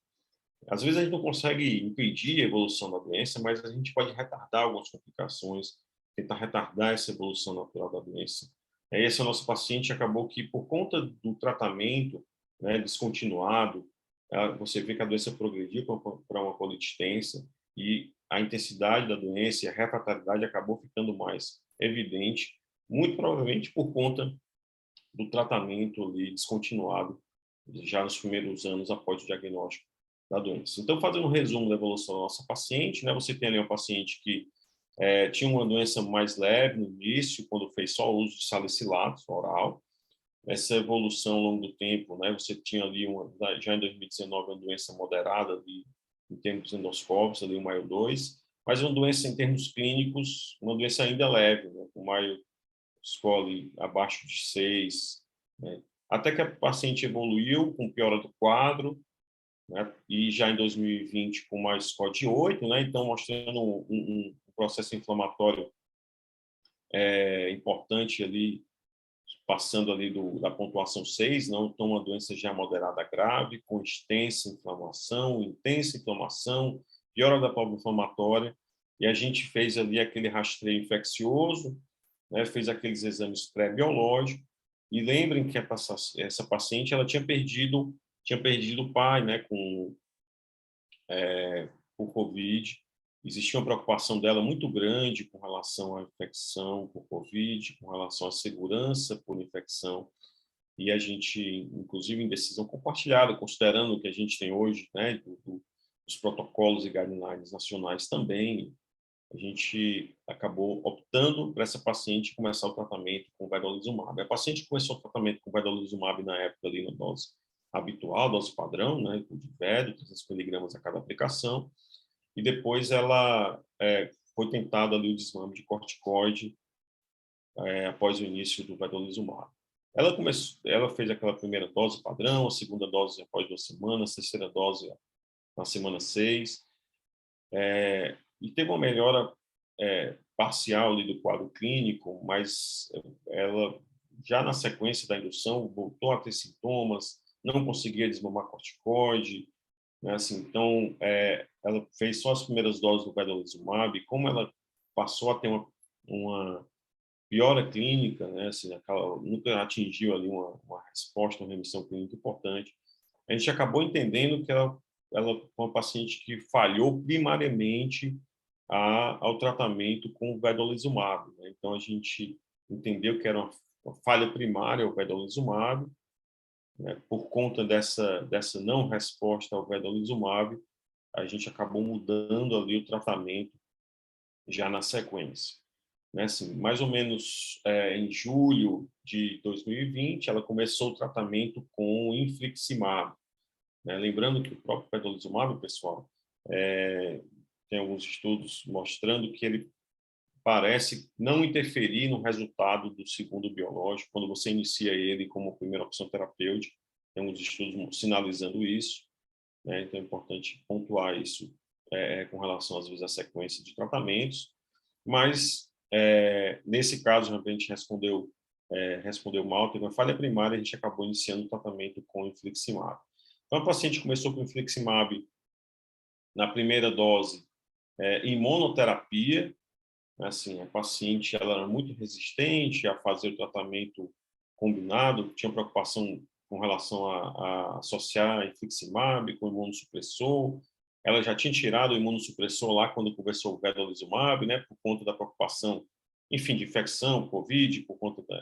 Às vezes a gente não consegue impedir a evolução da doença, mas a gente pode retardar algumas complicações, tentar retardar essa evolução natural da doença. Esse é o nosso paciente, acabou que, por conta do tratamento, né, descontinuado, você vê que a doença progrediu para uma colite extensa e a intensidade da doença e a refratariedade acabou ficando mais evidente, muito provavelmente por conta do tratamento ali descontinuado já nos primeiros anos após o diagnóstico da doença. Então, fazendo um resumo da evolução da nossa paciente, né, você tem ali uma paciente que tinha uma doença mais leve no início, quando fez só o uso de salicilato oral. Essa evolução ao longo do tempo, né, você tinha ali, já em 2019, uma doença moderada ali, em termos endoscópicos, ali o Maio 2, mas uma doença em termos clínicos, uma doença ainda leve, né, o Maio score abaixo de 6, né, até que a paciente evoluiu com piora do quadro, né, e já em 2020 com mais score de 8, né, então mostrando um processo inflamatório importante ali, passando ali da pontuação 6, não, então uma doença já moderada grave, com intensa inflamação, piora da prova inflamatória, e a gente fez ali aquele rastreio infeccioso, né, fez aqueles exames pré-biológicos, e lembrem que essa paciente ela tinha perdido o pai, né, por Covid. Existia uma preocupação dela muito grande com relação à infecção por Covid, com relação à segurança por infecção, e a gente, inclusive, em decisão compartilhada, considerando o que a gente tem hoje, né, dos protocolos e guidelines nacionais também, a gente acabou optando para essa paciente começar o tratamento com vedolizumab. A paciente começou o tratamento com vedolizumab na época ali na dose habitual, dose padrão, né, de vedo, 300 miligramas a cada aplicação, e depois ela foi tentado ali o desmame de corticoide após o início do vedolizumab. Ela fez aquela primeira dose padrão, a segunda dose após 2 semanas, a terceira dose na semana 6, e teve uma melhora parcial ali do quadro clínico, mas ela, já na sequência da indução, voltou a ter sintomas, não conseguia desmamar corticoide, né? Assim, então, ela fez só as primeiras doses do vedolizumab, e como ela passou a ter uma piora clínica, né? Assim, nunca atingiu ali uma resposta, uma remissão clínica importante, a gente acabou entendendo que ela foi uma paciente que falhou primariamente ao tratamento com o vedolizumab, né? Então, a gente entendeu que era uma falha primária o vedolizumab, né? Por conta dessa não resposta ao vedolizumab, a gente acabou mudando ali o tratamento já na sequência, né? Assim, mais ou menos em julho de 2020, ela começou o tratamento com infliximab, né? Lembrando que o próprio vedolizumab, pessoal, tem alguns estudos mostrando que ele parece não interferir no resultado do segundo biológico quando você inicia ele como primeira opção terapêutica. Tem uns estudos sinalizando isso, né? Então é importante pontuar isso com relação, às vezes, à sequência de tratamentos. Mas, nesse caso, a gente respondeu mal, teve uma falha primária, a gente acabou iniciando o tratamento com infliximab. Então, a paciente começou com infliximab na primeira dose em monoterapia. Assim, a paciente ela era muito resistente a fazer o tratamento combinado, tinha preocupação com relação a associar infliximab com imunossupressor. Ela já tinha tirado o imunossupressor lá quando começou o vedolizumab, né, por conta da preocupação, enfim, de infecção, Covid,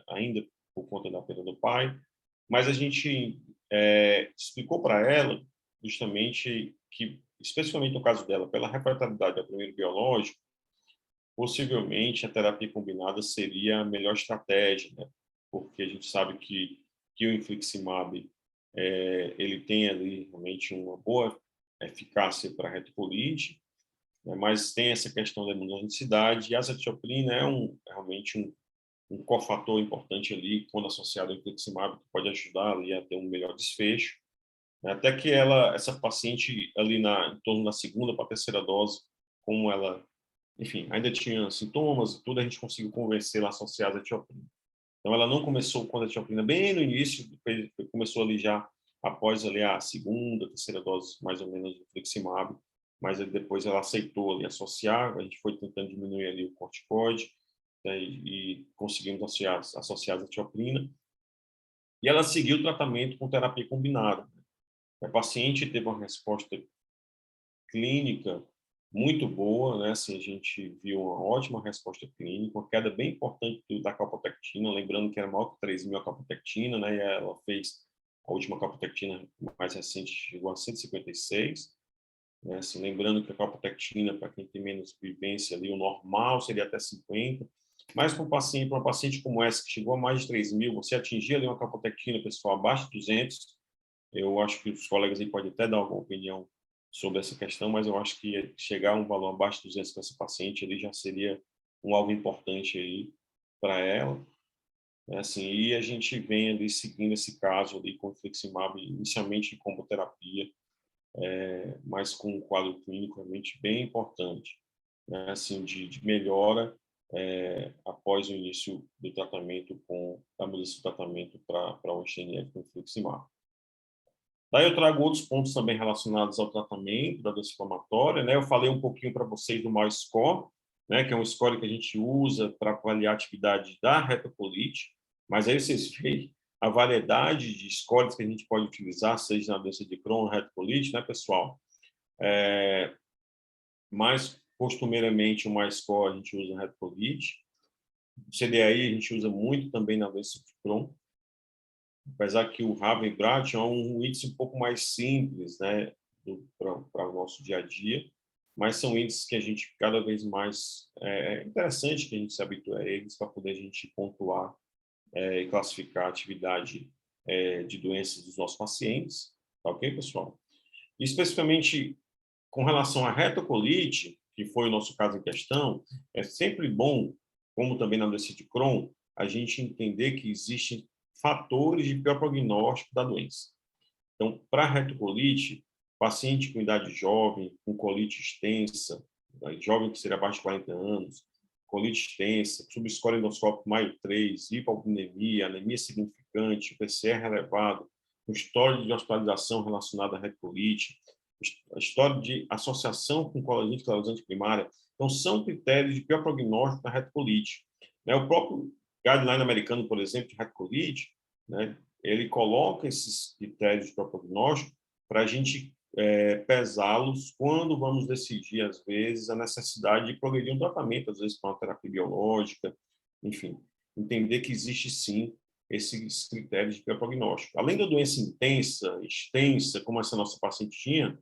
ainda por conta da perda do pai. Mas a gente explicou para ela justamente que, especificamente no caso dela, pela refrataridade ao primeiro biológico, possivelmente a terapia combinada seria a melhor estratégia, né? Porque a gente sabe que o infliximab ele tem ali realmente uma boa eficácia para retocolite, né? Mas tem essa questão da imunogenicidade, e a azathioprina realmente um cofator importante ali, quando associado ao infliximab, que pode ajudar ali a ter um melhor desfecho, né? Até que essa paciente ali em torno da segunda para a terceira dose, como ela, enfim, ainda tinha sintomas e tudo, a gente conseguiu convencê-la a associar a azathioprina. Então, ela não começou com a azathioprina bem no início, começou ali já após ali a segunda, terceira dose, mais ou menos, do infliximab, mas depois ela aceitou ali associar, a gente foi tentando diminuir ali o corticoide, né, e conseguimos associar a azathioprina, e ela seguiu o tratamento com terapia combinada. A paciente teve uma resposta clínica muito boa, né? Assim, a gente viu uma ótima resposta clínica, uma queda bem importante da calprotectina, lembrando que era maior que 3.000 a calprotectina, né? E ela fez a última calprotectina mais recente, chegou a 156, né? Assim, lembrando que a calprotectina, para quem tem menos vivência ali, o normal seria até 50, mas para uma paciente como essa, que chegou a mais de 3.000, você atingir ali uma calprotectina, pessoal, abaixo de 200, eu acho que os colegas aí podem até dar alguma opinião sobre essa questão, mas eu acho que chegar a um valor abaixo de 200 para essa paciente ali já seria um alvo importante aí para ela, né? Assim, e a gente vem ali seguindo esse caso ali com o infliximab, inicialmente em comboterapia, mas com um quadro clínico realmente bem importante. né, assim, de melhora após o início do tratamento com a mudança do tratamento para o XNF com infliximab. Daí eu trago outros pontos também relacionados ao tratamento da doença inflamatória, né? Eu falei um pouquinho para vocês do MAO-SCORE, né, que é um score que a gente usa para avaliar a atividade da retocolite, mas aí vocês veem a variedade de scores que a gente pode utilizar, seja na doença de Crohn, retocolite, né, pessoal? Mais costumeiramente, o MAO-SCORE a gente usa na retocolite. O CDAI a gente usa muito também na doença de Crohn, apesar que o Ravenbrat é um índice um pouco mais simples, né, para o nosso dia a dia, mas são índices que a gente cada vez mais é interessante que a gente se habitue a eles para poder a gente pontuar e classificar a atividade de doenças dos nossos pacientes, tá ok, pessoal? E especificamente com relação à retocolite, que foi o nosso caso em questão, é sempre bom, como também na doença de Crohn, a gente entender que existem fatores de pior prognóstico da doença. Então, para a retocolite, paciente com idade jovem, com colite extensa, jovem que seria abaixo de 40 anos, colite extensa, subscore endoscópico Maio 3, hipoalbuminemia, anemia significante, PCR elevado, história de hospitalização relacionada à retocolite, a história de associação com coladite esclerosante primária. Então, são critérios de pior prognóstico da retocolite. O próprio guideline americano, por exemplo, de retocolite, né, ele coloca esses critérios de prognóstico para a gente pesá-los quando vamos decidir, às vezes, a necessidade de progredir um tratamento, às vezes, para uma terapia biológica, enfim, entender que existe, sim, esses critérios de prognóstico. Além da doença intensa, extensa, como essa nossa paciente tinha,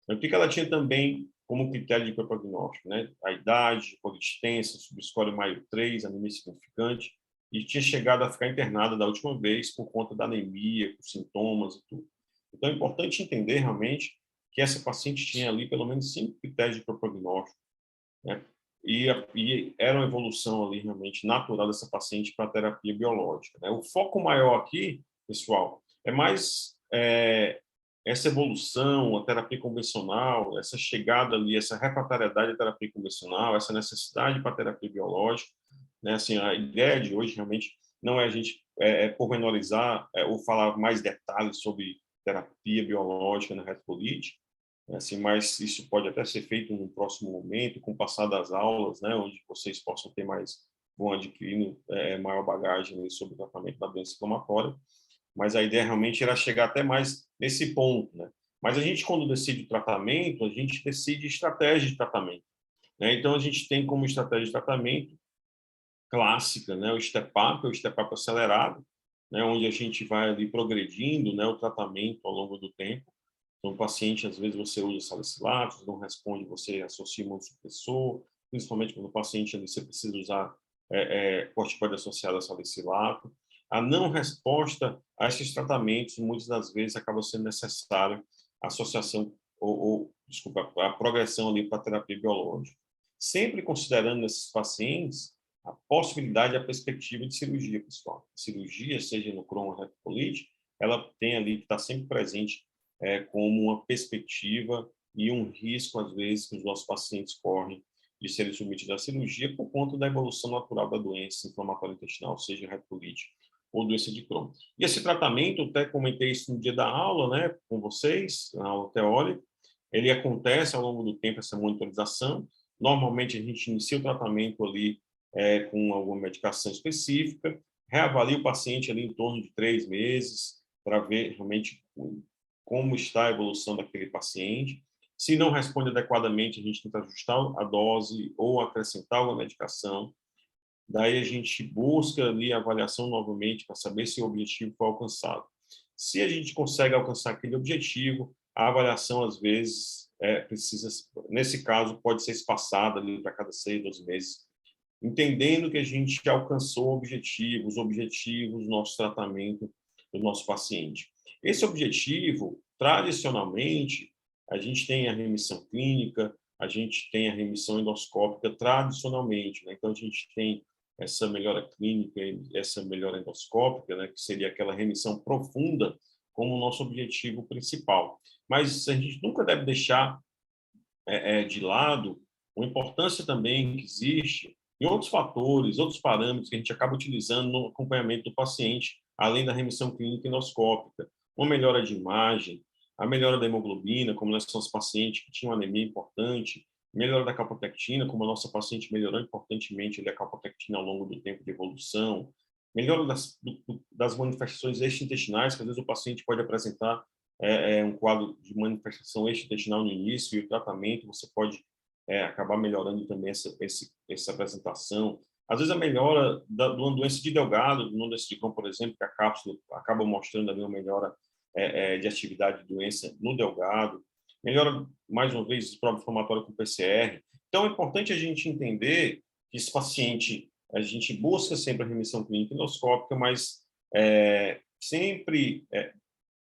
o que ela tinha também como critério de prognóstico, né? A idade, colite extensa, subscore Maio 3, anemia significante, e tinha chegado a ficar internada da última vez por conta da anemia, com sintomas e tudo. Então, é importante entender realmente que essa paciente tinha ali pelo menos 5 critérios de prognóstico, né? E era uma evolução ali realmente natural dessa paciente para a terapia biológica, né? O foco maior aqui, pessoal, é mais essa evolução, a terapia convencional, essa chegada ali, essa refratariedade à terapia convencional, essa necessidade para a terapia biológica, né? Assim, a ideia de hoje realmente não é a gente pormenorizar ou falar mais detalhes sobre terapia biológica na retocolite, assim, mas isso pode até ser feito num próximo momento, com o passar das aulas, né, onde vocês possam ter vão adquirindo maior bagagem sobre o tratamento da doença inflamatória, mas a ideia realmente era chegar até mais nesse ponto, né? Mas a gente, quando decide o tratamento, a gente decide estratégia de tratamento, né? Então, a gente tem como estratégia de tratamento clássica, né, o step-up, o step-up acelerado, né, onde a gente vai ali progredindo, né, o tratamento ao longo do tempo. Então, o paciente, às vezes, você usa salicilatos, não responde, você associa imunossupressor, principalmente quando o paciente ali, você precisa usar corticoide associado a salicilato. A não resposta a esses tratamentos, muitas das vezes, acaba sendo necessário a associação desculpa, a progressão ali para a terapia biológica. Sempre considerando nesses pacientes a possibilidade e a perspectiva de cirurgia, pessoal. A cirurgia, seja no Crohn ou retocolite, ela tem ali que estar sempre presente como uma perspectiva e um risco, às vezes, que os nossos pacientes correm de serem submetidos à cirurgia por conta da evolução natural da doença inflamatória intestinal, seja retocolite ou doença de Crohn. E esse tratamento, eu até comentei isso no dia da aula, né, com vocês, na aula teórica, ele acontece ao longo do tempo, essa monitorização. Normalmente, a gente inicia o tratamento ali com alguma medicação específica, reavalia o paciente ali em torno de 3 meses, para ver realmente como está a evolução daquele paciente. Se não responde adequadamente, a gente tenta ajustar a dose ou acrescentar alguma medicação. Daí a gente busca ali a avaliação novamente para saber se o objetivo foi alcançado. Se a gente consegue alcançar aquele objetivo, a avaliação, às vezes, precisa, nesse caso, pode ser espaçada ali para cada 6, 12 meses, entendendo que a gente alcançou os objetivos do nosso tratamento do nosso paciente. Esse objetivo, tradicionalmente, a gente tem a remissão clínica, a gente tem a remissão endoscópica tradicionalmente, né? Então, a gente tem essa melhora clínica e essa melhora endoscópica, né, que seria aquela remissão profunda, como o nosso objetivo principal. Mas a gente nunca deve deixar de lado uma importância também que existe em outros fatores, outros parâmetros que a gente acaba utilizando no acompanhamento do paciente, além da remissão clínica endoscópica, uma melhora de imagem, a melhora da hemoglobina, como nós somos pacientes que tinham anemia importante, melhora da calprotectina, como a nossa paciente melhorou importantemente a calprotectina ao longo do tempo de evolução, melhora das manifestações extraintestinais, que às vezes o paciente pode apresentar um quadro de manifestação extraintestinal no início, e o tratamento você pode acabar melhorando também essa apresentação. Às vezes a melhora de uma doença de Delgado, de uma doença de Crohn, por exemplo, que a cápsula acaba mostrando ali uma melhora de atividade de doença no Delgado, melhora, mais uma vez, prova inflamatória com PCR. Então, é importante a gente entender que esse paciente, a gente busca sempre a remissão clínica endoscópica, mas sempre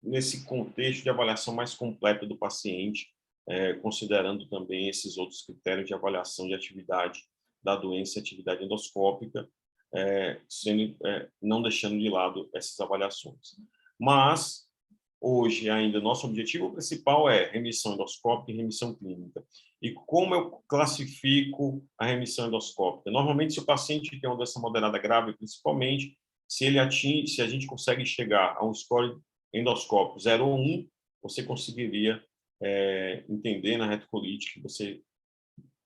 nesse contexto de avaliação mais completa do paciente, considerando também esses outros critérios de avaliação de atividade da doença, atividade endoscópica, não deixando de lado essas avaliações. Mas, hoje, ainda, nosso objetivo principal é remissão endoscópica e remissão clínica. E como eu classifico a remissão endoscópica? Normalmente, se o paciente tem uma doença moderada grave, principalmente, se a gente consegue chegar a um score endoscópico 0 ou 1, você conseguiria entender na retocolite que você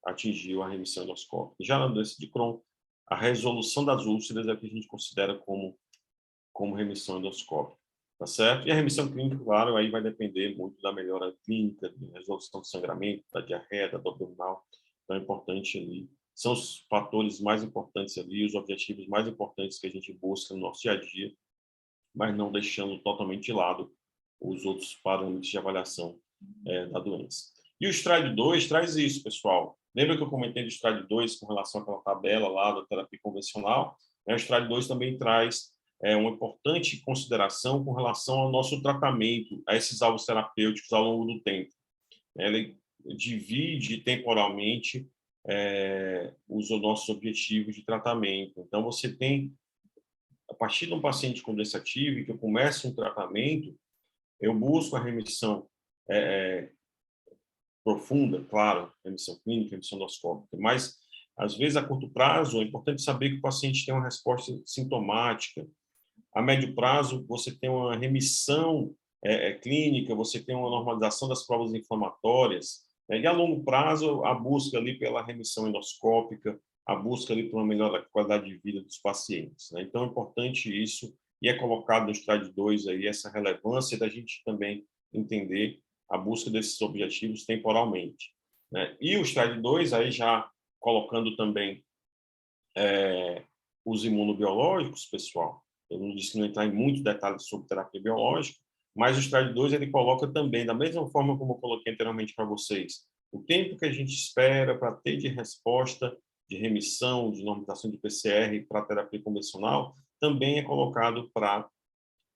atingiu a remissão endoscópica. Já na doença de Crohn, a resolução das úlceras é o que a gente considera como remissão endoscópica, tá certo? E a remissão clínica, claro, aí vai depender muito da melhora clínica, da resolução do sangramento, da diarreia, da dor abdominal. Então, é importante ali, são os fatores mais importantes ali, os objetivos mais importantes que a gente busca no nosso dia a dia, mas não deixando totalmente de lado os outros parâmetros de avaliação da doença. E o STRIDE 2 traz isso, pessoal. Lembra que eu comentei do STRIDE 2 com relação àquela tabela lá da terapia convencional? O STRIDE 2 também traz uma importante consideração com relação ao nosso tratamento, a esses alvos terapêuticos ao longo do tempo. Ele divide temporalmente os nossos objetivos de tratamento. Então, você tem, a partir de um paciente com doença ativa, que eu começo um tratamento, eu busco a remissão profunda, claro, remissão clínica, remissão endoscópica, mas, às vezes, a curto prazo, é importante saber que o paciente tem uma resposta sintomática. A médio prazo, você tem uma remissão clínica, você tem uma normalização das provas inflamatórias, e a longo prazo, a busca ali pela remissão endoscópica, a busca ali por uma melhor qualidade de vida dos pacientes. Então, é importante isso, e é colocado no STRIDE 2 aí essa relevância da gente também entender a busca desses objetivos temporalmente. E o STRIDE 2, aí já colocando também os imunobiológicos, pessoal, eu não disse que não entrar em muitos detalhes sobre terapia biológica, mas o STRIDE 2 ele coloca também, da mesma forma como eu coloquei anteriormente para vocês, o tempo que a gente espera para ter de resposta, de remissão, de normalização de PCR para a terapia convencional, também é colocado para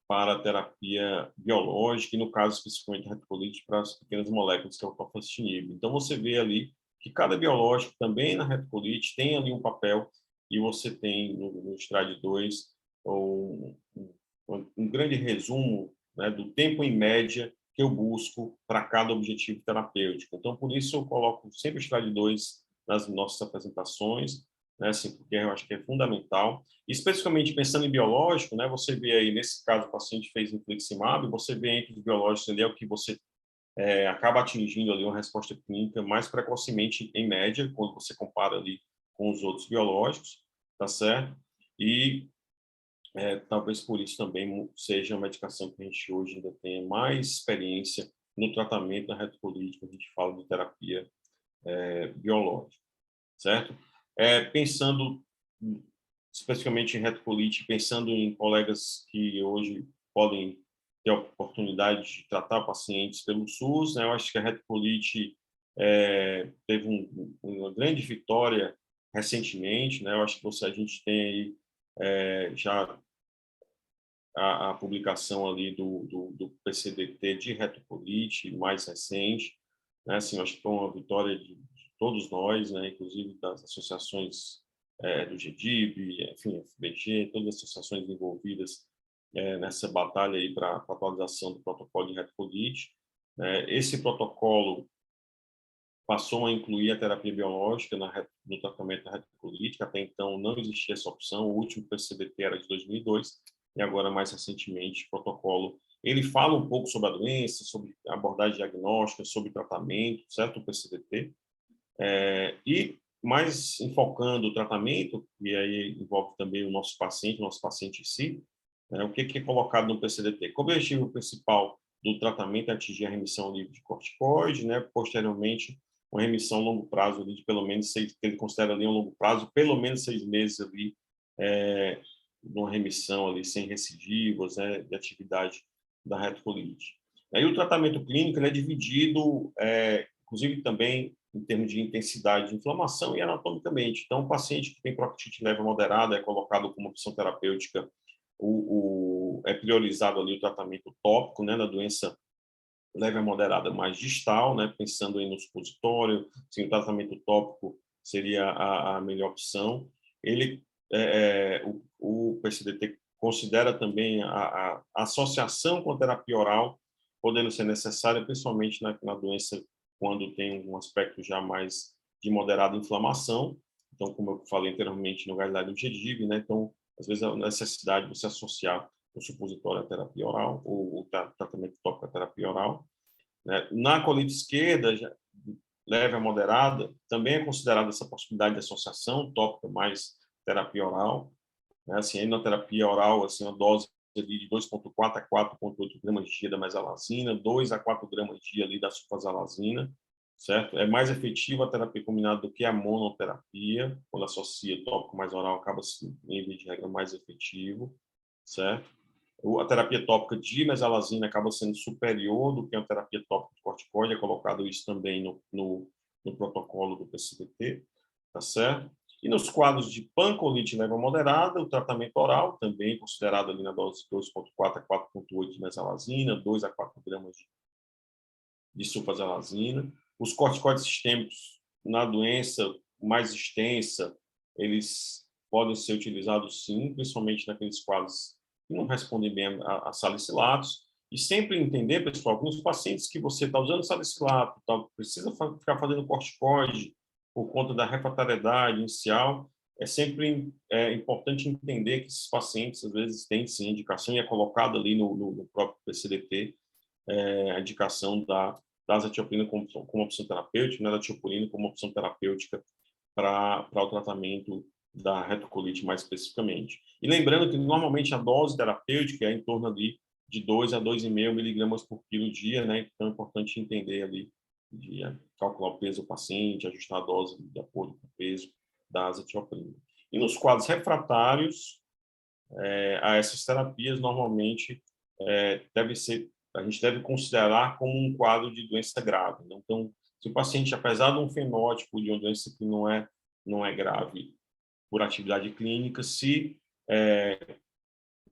a terapia biológica, e no caso especificamente da retocolite, para as pequenas moléculas, que é o tofacitinib. Então, você vê ali que cada biológico, também na retocolite, tem ali um papel, e você tem no STRIDE 2 um grande resumo, né, do tempo em média que eu busco para cada objetivo terapêutico. Então, por isso, eu coloco sempre o STRIDE 2 nas nossas apresentações, né, assim, porque eu acho que é fundamental. Especificamente pensando em biológico, né, você vê aí, nesse caso, o paciente fez infliximab, você vê entre os biológicos ali é o que você acaba atingindo ali uma resposta clínica mais precocemente, em média, quando você compara ali com os outros biológicos, tá certo? E talvez por isso também seja uma medicação que a gente hoje ainda tenha mais experiência no tratamento da retocolite, quando a gente fala de terapia biológica, certo? Pensando especificamente em retocolite, pensando em colegas que hoje podem ter a oportunidade de tratar pacientes pelo SUS, né? Eu acho que a retocolite teve uma grande vitória recentemente, né? Eu acho que a gente tem aí já a publicação ali do PCDT de retocolite mais recente, né? Assim, eu acho que foi uma vitória de todos nós, né? Inclusive das associações do GDIB, enfim, FBG, todas as associações envolvidas nessa batalha aí para a atualização do protocolo de retocolite. Esse protocolo passou a incluir a terapia biológica no tratamento da retocolite. Até então não existia essa opção. O último PCDT era de 2002 e agora, mais recentemente, o protocolo. Ele fala um pouco sobre a doença, sobre abordagem diagnóstica, sobre tratamento, certo? O PCDT. E mais enfocando o tratamento, e aí envolve também o nosso paciente em si, o que é colocado no PCDT? Como objetivo principal do tratamento é atingir a remissão livre de corticoide, né? Posteriormente, uma remissão a longo prazo ali de pelo menos 6, que ele considera ali um longo prazo, pelo menos 6 meses ali, uma remissão ali sem recidivas, né, de atividade da retocolite. Aí o tratamento clínico ele é dividido, inclusive também em termos de intensidade de inflamação e anatomicamente. Então, o paciente que tem proctite leve moderada é colocado como opção terapêutica, é priorizado ali o tratamento tópico, né, na doença leve a moderada mais distal, né, pensando aí no supositório, sim, o tratamento tópico seria a melhor opção. Ele, o PCDT considera também a associação com a terapia oral, podendo ser necessária, principalmente na doença quando tem um aspecto já mais de moderada inflamação. Então, como eu falei anteriormente no guideline do GDIV, né, então, às vezes, a necessidade de você associar o supositório à terapia oral, ou o tratamento tópico à terapia oral. Né? Na colite esquerda, leve a moderada, também é considerada essa possibilidade de associação tópica mais terapia oral. Né? Assim, na terapia oral, assim, uma dose de 2,4 a 4,8 gramas dia da mesalazina, 2 a 4 gramas dia ali da sulfasalazina, certo? É mais efetiva a terapia combinada do que a monoterapia, quando associa tópico mais oral, acaba sendo, em via de regra, mais efetivo, certo? A terapia tópica de mesalazina acaba sendo superior do que a terapia tópica de corticoide, é colocado isso também no protocolo do PCDT, tá certo? E nos quadros de pancolite leve a moderada, o tratamento oral, também considerado ali na dose de 2,4 a 4,8 de mesalazina, 2 a 4 gramas de sulfasalazina. Os corticoides sistêmicos, na doença mais extensa, eles podem ser utilizados sim, principalmente naqueles quadros que não respondem bem a salicilatos. E sempre entender, pessoal, que nos pacientes que você está usando salicilato, precisa ficar fazendo corticoide por conta da refratariedade inicial, é sempre importante entender que esses pacientes, às vezes, têm sim indicação, e é colocado ali no próprio PCDT, a indicação da azathioprina como opção terapêutica, né, da tioprina como opção terapêutica para o tratamento da retocolite mais especificamente. E lembrando que, normalmente, a dose terapêutica é em torno ali de 2 a 2,5 miligramas por quilo dia, né? Então, é importante entender ali, de calcular o peso do paciente, ajustar a dose de acordo com o peso da azathioprina. E nos quadros refratários a essas terapias, normalmente, a gente deve considerar como um quadro de doença grave. Né? Então, se o paciente, apesar de um fenótipo de uma doença que não é grave por atividade clínica, se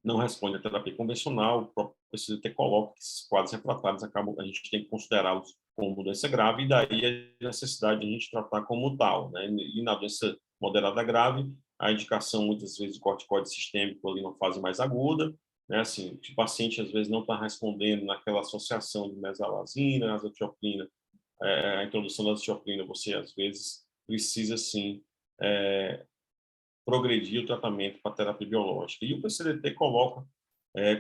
não responde à terapia convencional, o próprio PCDT coloca que esses quadros refratários a gente tem que considerá-los como doença grave, e daí a necessidade de a gente tratar como tal. Né? E na doença moderada grave, a indicação, muitas vezes, de corticoide sistêmico ali numa fase mais aguda, né? Assim, se o paciente, às vezes, não está respondendo naquela associação de mesalazina, azathioprina, a introdução da azathioprina, você, às vezes, precisa, sim, progredir o tratamento para terapia biológica. E o PCDT coloca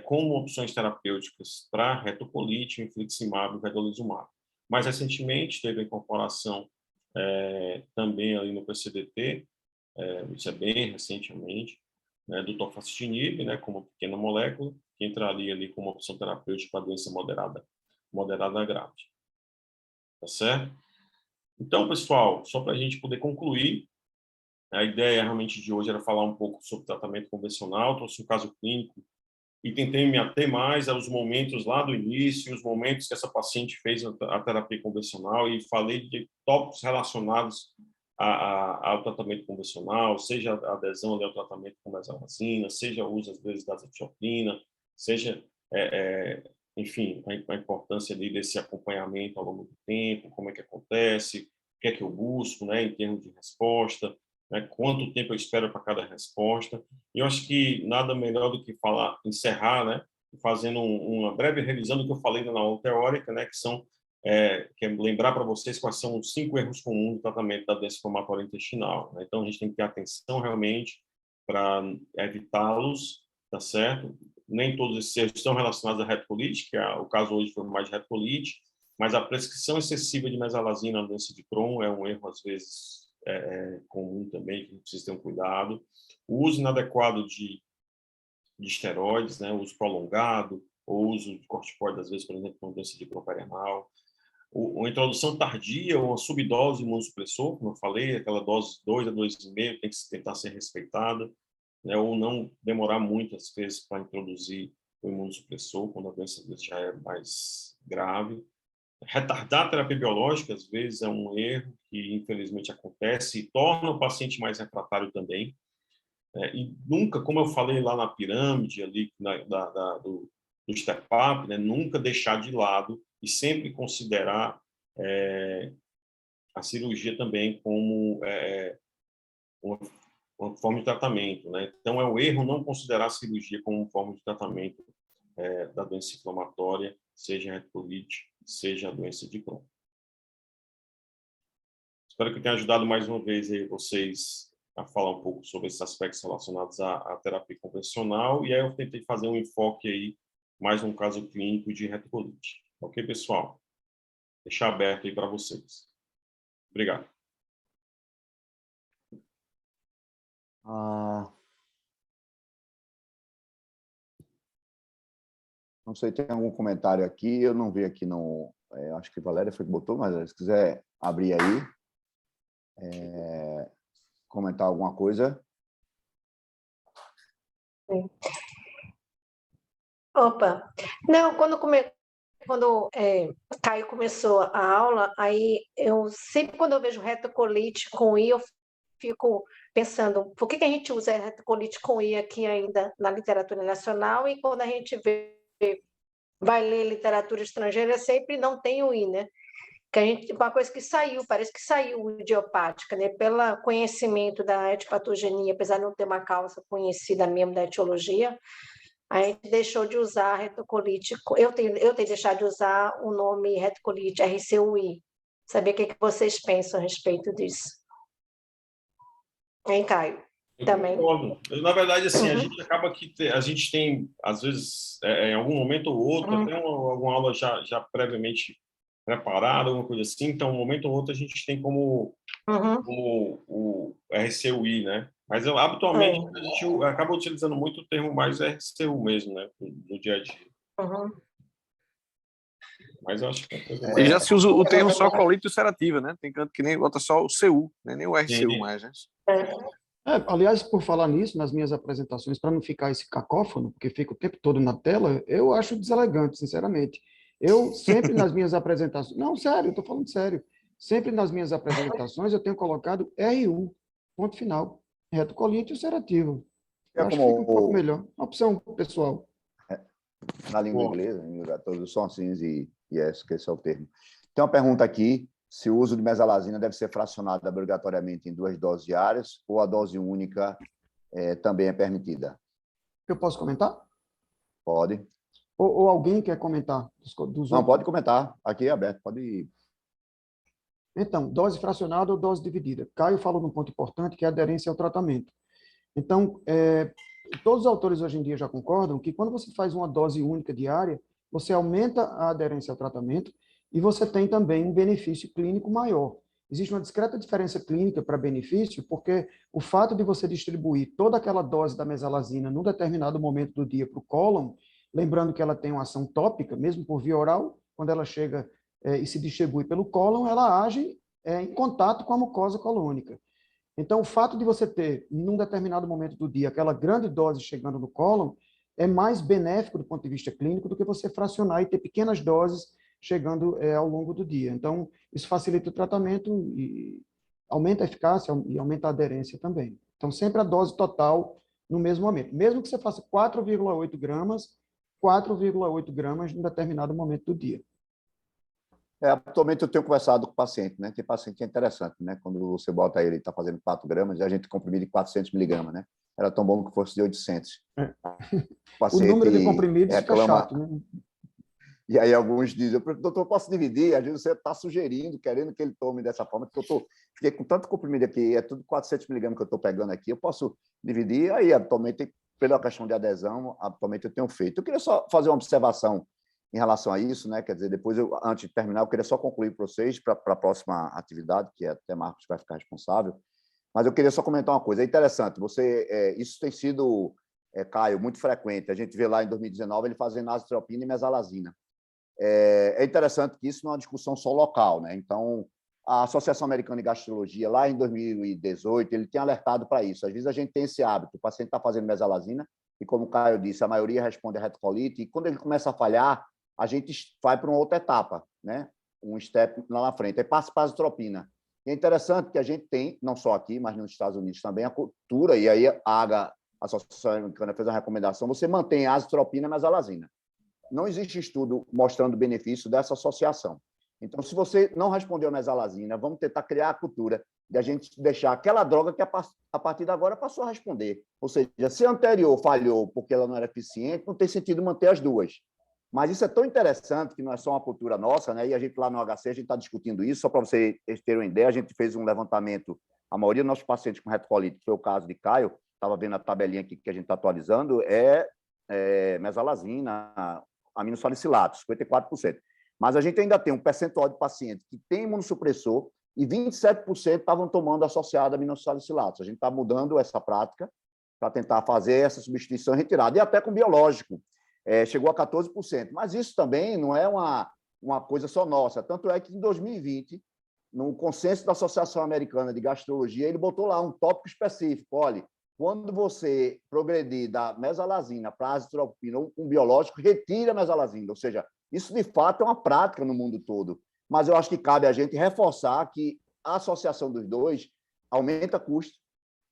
como opções terapêuticas para retocolite, infliximab e vedolizumab. Mais recentemente, teve a incorporação também ali no PCDT, isso é bem recentemente, né, do tofacitinib, né, como pequena molécula, que entraria ali como opção terapêutica para doença moderada grave. Tá certo? Então, pessoal, só para a gente poder concluir, a ideia realmente de hoje era falar um pouco sobre tratamento convencional, trouxe um caso clínico e tentei me ater mais aos momentos lá do início, os momentos que essa paciente fez a terapia convencional, e falei de tópicos relacionados ao tratamento convencional, seja a adesão ao tratamento com mesalazina, seja o uso, às vezes, da azathioprina, seja, enfim, a importância ali desse acompanhamento ao longo do tempo, como é que acontece, o que é que eu busco, né, em termos de resposta, né, quanto tempo eu espero para cada resposta. E eu acho que nada melhor do que encerrar, né, fazendo uma breve revisão do que eu falei na aula teórica, né, que são quero lembrar para vocês quais são os 5 erros comuns do tratamento da doença inflamatória intestinal, né? Então, a gente tem que ter atenção realmente para evitá-los, tá certo? Nem todos esses erros estão relacionados à retocolite, que o caso hoje foi mais de retocolite, mas a prescrição excessiva de mesalazina na doença de Crohn é um erro, às vezes, comum também, que a gente precisa ter um cuidado. O uso inadequado de esteroides, né? O uso prolongado, ou uso de corticoide, às vezes, por exemplo, com doença de Crohn perianal. Uma introdução tardia ou uma subdose de imunossupressor, como eu falei, aquela dose 2 a 2,5 tem que tentar ser respeitada, né? Ou não demorar muitas vezes para introduzir o imunossupressor, quando a doença já é mais grave. Retardar a terapia biológica, às vezes, é um erro que, infelizmente, acontece e torna o paciente mais refratário também. E nunca, como eu falei lá na pirâmide ali, do step-up, né? Nunca deixar de lado e sempre considerar a cirurgia também como uma forma de tratamento, né? Então, é um erro não considerar a cirurgia como uma forma de tratamento da doença inflamatória, seja a retocolite, seja a doença de Crohn. Espero que eu tenha ajudado mais uma vez aí vocês a falar um pouco sobre esses aspectos relacionados à terapia convencional, e aí eu tentei fazer um enfoque aí, mais um caso clínico de retocolite. Ok, pessoal? Deixar aberto aí para vocês. Obrigado. Não sei, tem algum comentário aqui? Eu não vi aqui acho que a Valéria foi que botou, mas se quiser abrir aí, comentar alguma coisa. Opa! Não, quando Caio começou a aula, aí eu sempre, quando eu vejo retocolite com I, eu fico pensando, por que a gente usa retocolite com I aqui ainda na literatura nacional, e quando a gente vai ler literatura estrangeira, sempre não tem o I, né? Uma coisa que saiu, parece que saiu idiopática, né? Pelo conhecimento da etiopatogenia, apesar de não ter uma causa conhecida mesmo da etiologia, a gente deixou de usar retocolite. Eu tenho deixado de usar o nome retocolite RCUI. Saber o que vocês pensam a respeito disso. Hein, Caio? Também. Na verdade, assim, a gente acaba que a gente tem, às vezes, em algum momento ou outro, até alguma aula já previamente preparada, alguma coisa assim, então, um momento ou outro, a gente tem como o RCUI, né? Mas, habitualmente, a gente acaba utilizando muito o termo mais RCU mesmo, né? No dia a dia. Mas eu acho que E já se usa o termo só colite ulcerativa, né? Tem canto que nem bota só o CU, né? Nem o RCU mais, né? Aliás, por falar nisso, nas minhas apresentações, para não ficar esse cacófono, porque fica o tempo todo na tela, eu acho deselegante, sinceramente. Eu sempre nas minhas apresentações... Não, sério, eu estou falando sério. Sempre nas minhas apresentações eu tenho colocado RU, ponto final. Retocolite ulcerativa. Eu acho que fica um pouco melhor. Uma opção pessoal. Na língua inglesa, todos são assim, e esse é o termo. Tem uma pergunta aqui: se o uso de mesalazina deve ser fracionado obrigatoriamente em 2 doses diárias ou a dose única também é permitida? Eu posso comentar? Pode. Ou alguém quer comentar? Não, pode comentar. Aqui é aberto, pode ir. Então, dose fracionada ou dose dividida. Caio falou num ponto importante, que é a aderência ao tratamento. Então, todos os autores hoje em dia já concordam que quando você faz uma dose única diária, você aumenta a aderência ao tratamento e você tem também um benefício clínico maior. Existe uma discreta diferença clínica para benefício, porque o fato de você distribuir toda aquela dose da mesalazina num determinado momento do dia para o cólon, lembrando que ela tem uma ação tópica, mesmo por via oral, quando ela chega e se distribui pelo cólon, ela age em contato com a mucosa colônica. Então, o fato de você ter, num determinado momento do dia, aquela grande dose chegando no cólon, é mais benéfico do ponto de vista clínico do que você fracionar e ter pequenas doses chegando ao longo do dia. Então, isso facilita o tratamento e aumenta a eficácia e aumenta a aderência também. Então, sempre a dose total no mesmo momento. Mesmo que você faça 4,8 gramas em determinado momento do dia. Atualmente eu tenho conversado com o paciente, né? Tem paciente que é interessante, né? Quando você bota ele, está fazendo 4 gramas, e a gente comprime de 400 miligramas, né? Era tão bom que fosse de 800. O número de comprimidos reclama, fica chato, né? E aí alguns dizem, doutor, eu posso dividir? Às vezes você está sugerindo, querendo que ele tome dessa forma, que fiquei com tanto comprimido aqui, é tudo 400 miligramas que eu estou pegando aqui, eu posso dividir, aí atualmente, pela questão de adesão, atualmente eu tenho feito. Eu queria só fazer uma observação em relação a isso, né? Quer dizer, depois, antes de terminar, eu queria só concluir para vocês, para a próxima atividade, que até Marcos vai ficar responsável, mas eu queria só comentar uma coisa, é interessante, isso tem sido, Caio, muito frequente, a gente vê lá em 2019 ele fazendo azitropina e mesalazina. É interessante que isso não é uma discussão só local, né? Então, a Associação Americana de Gastrologia, lá em 2018, ele tem alertado para isso. Às vezes a gente tem esse hábito, o paciente está fazendo mesalazina, e como o Caio disse, a maioria responde a retocolite, e quando ele começa a falhar, a gente vai para uma outra etapa, né? Um step lá na frente, aí passa para a azitropina. E é interessante que a gente tem, não só aqui, mas nos Estados Unidos também, a cultura, e aí a Associação Americana fez uma recomendação, você mantém a azitropina e a mesalazina. Não existe estudo mostrando o benefício dessa associação. Então, se você não respondeu a mesalazina, vamos tentar criar a cultura de a gente deixar aquela droga que, a partir de agora, passou a responder. Ou seja, se a anterior falhou porque ela não era eficiente, não tem sentido manter as duas. Mas isso é tão interessante que não é só uma cultura nossa, né? E a gente lá no HC, a gente está discutindo isso, só para vocês terem uma ideia, a gente fez um levantamento, a maioria dos nossos pacientes com retocolite, que foi o caso de Caio, estava vendo a tabelinha aqui que a gente está atualizando, mesalazina, aminosalicilatos, 54%. Mas a gente ainda tem um percentual de pacientes que tem imunossupressor e 27% estavam tomando associado a aminosalicilatos. A gente está mudando essa prática para tentar fazer essa substituição retirada, e até com biológico. Chegou a 14%. Mas isso também não é uma coisa só nossa. Tanto é que em 2020, no consenso da Associação Americana de Gastrologia, ele botou lá um tópico específico. Olha, quando você progredir da mesalazina para a azitropina ou um biológico, retire a mesalazina. Ou seja, isso de fato é uma prática no mundo todo. Mas eu acho que cabe a gente reforçar que a associação dos dois aumenta custo,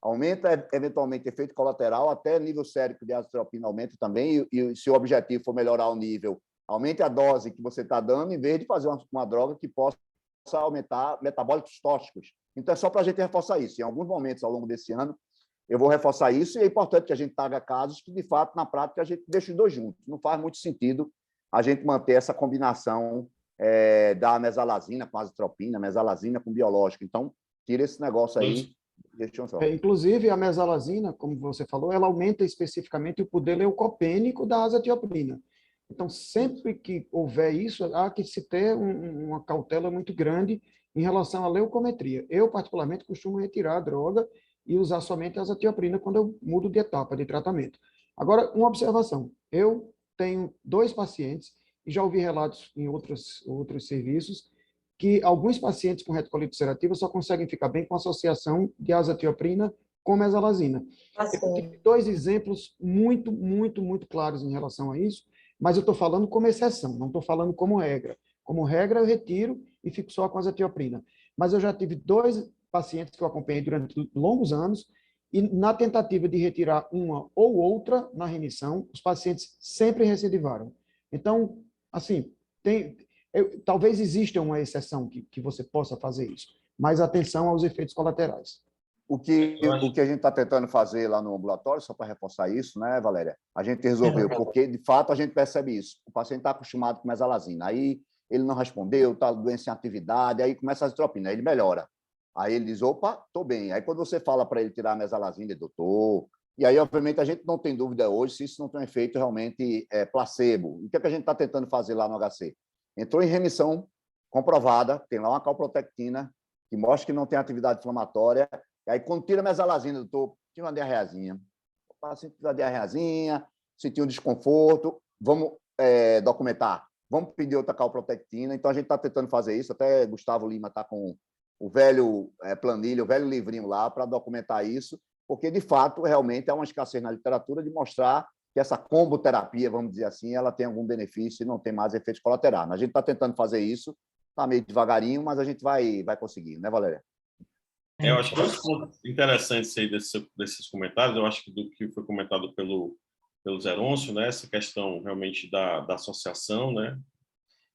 aumenta eventualmente efeito colateral, até nível sérico de azitropina aumenta também, e se o objetivo for melhorar o nível, aumente a dose que você está dando, em vez de fazer uma droga que possa aumentar metabólicos tóxicos. Então, é só para a gente reforçar isso. Em alguns momentos ao longo desse ano, eu vou reforçar isso, e é importante que a gente traga casos que, de fato, na prática, a gente deixa os dois juntos. Não faz muito sentido a gente manter essa combinação da mesalazina com azitropina, mesalazina com biológico. Então, tira esse negócio aí. Deixa eu só. Inclusive, a mesalazina, como você falou, ela aumenta especificamente o poder leucopênico da azatioprina. Então, sempre que houver isso, há que se ter uma cautela muito grande em relação à leucometria. Eu, particularmente, costumo retirar a droga e usar somente a azatioprina quando eu mudo de etapa de tratamento. Agora, uma observação. Eu tenho 2 pacientes, e já ouvi relatos em outros serviços, que alguns pacientes com retocolite ulcerativa só conseguem ficar bem com associação de azatioprina com mesalazina. Eu tive 2 exemplos muito claros em relação a isso, mas eu estou falando como exceção, não estou falando como regra. Como regra, eu retiro e fico só com azatioprina. Mas eu já tive 2 pacientes que eu acompanhei durante longos anos, e na tentativa de retirar uma ou outra na remissão, os pacientes sempre recidivaram. Então, assim, talvez exista uma exceção que você possa fazer isso, mas atenção aos efeitos colaterais. O que a gente está tentando fazer lá no ambulatório, só para reforçar isso, né, Valéria? A gente resolveu, porque, de fato, a gente percebe isso. O paciente está acostumado com mesalazina, aí ele não respondeu, está doença em atividade, aí começa a azitropina, aí ele melhora. Aí ele diz, opa, estou bem. Aí quando você fala para ele tirar a mesalazina, ele, doutor... E aí, obviamente, a gente não tem dúvida hoje se isso não tem um efeito realmente placebo. O que a gente está tentando fazer lá no HC? Entrou em remissão comprovada, tem lá uma calprotectina, que mostra que não tem atividade inflamatória. E aí, quando tira a mesalazina, doutor, tinha uma diarreazinha. O paciente teve uma diarreazinha, sentiu um desconforto, vamos documentar. Vamos pedir outra calprotectina. Então, a gente está tentando fazer isso. Até Gustavo Lima está com o velho planilha, o velho livrinho lá para documentar isso, porque, de fato, realmente há uma escassez na literatura de mostrar que essa comboterapia, vamos dizer assim, ela tem algum benefício e não tem mais efeitos colaterais. A gente está tentando fazer isso, está meio devagarinho, mas a gente vai conseguir, né, Valéria? Eu acho que é um ponto interessante aí desses comentários. Eu acho que do que foi comentado pelo Zerôncio, né, essa questão realmente da associação, né,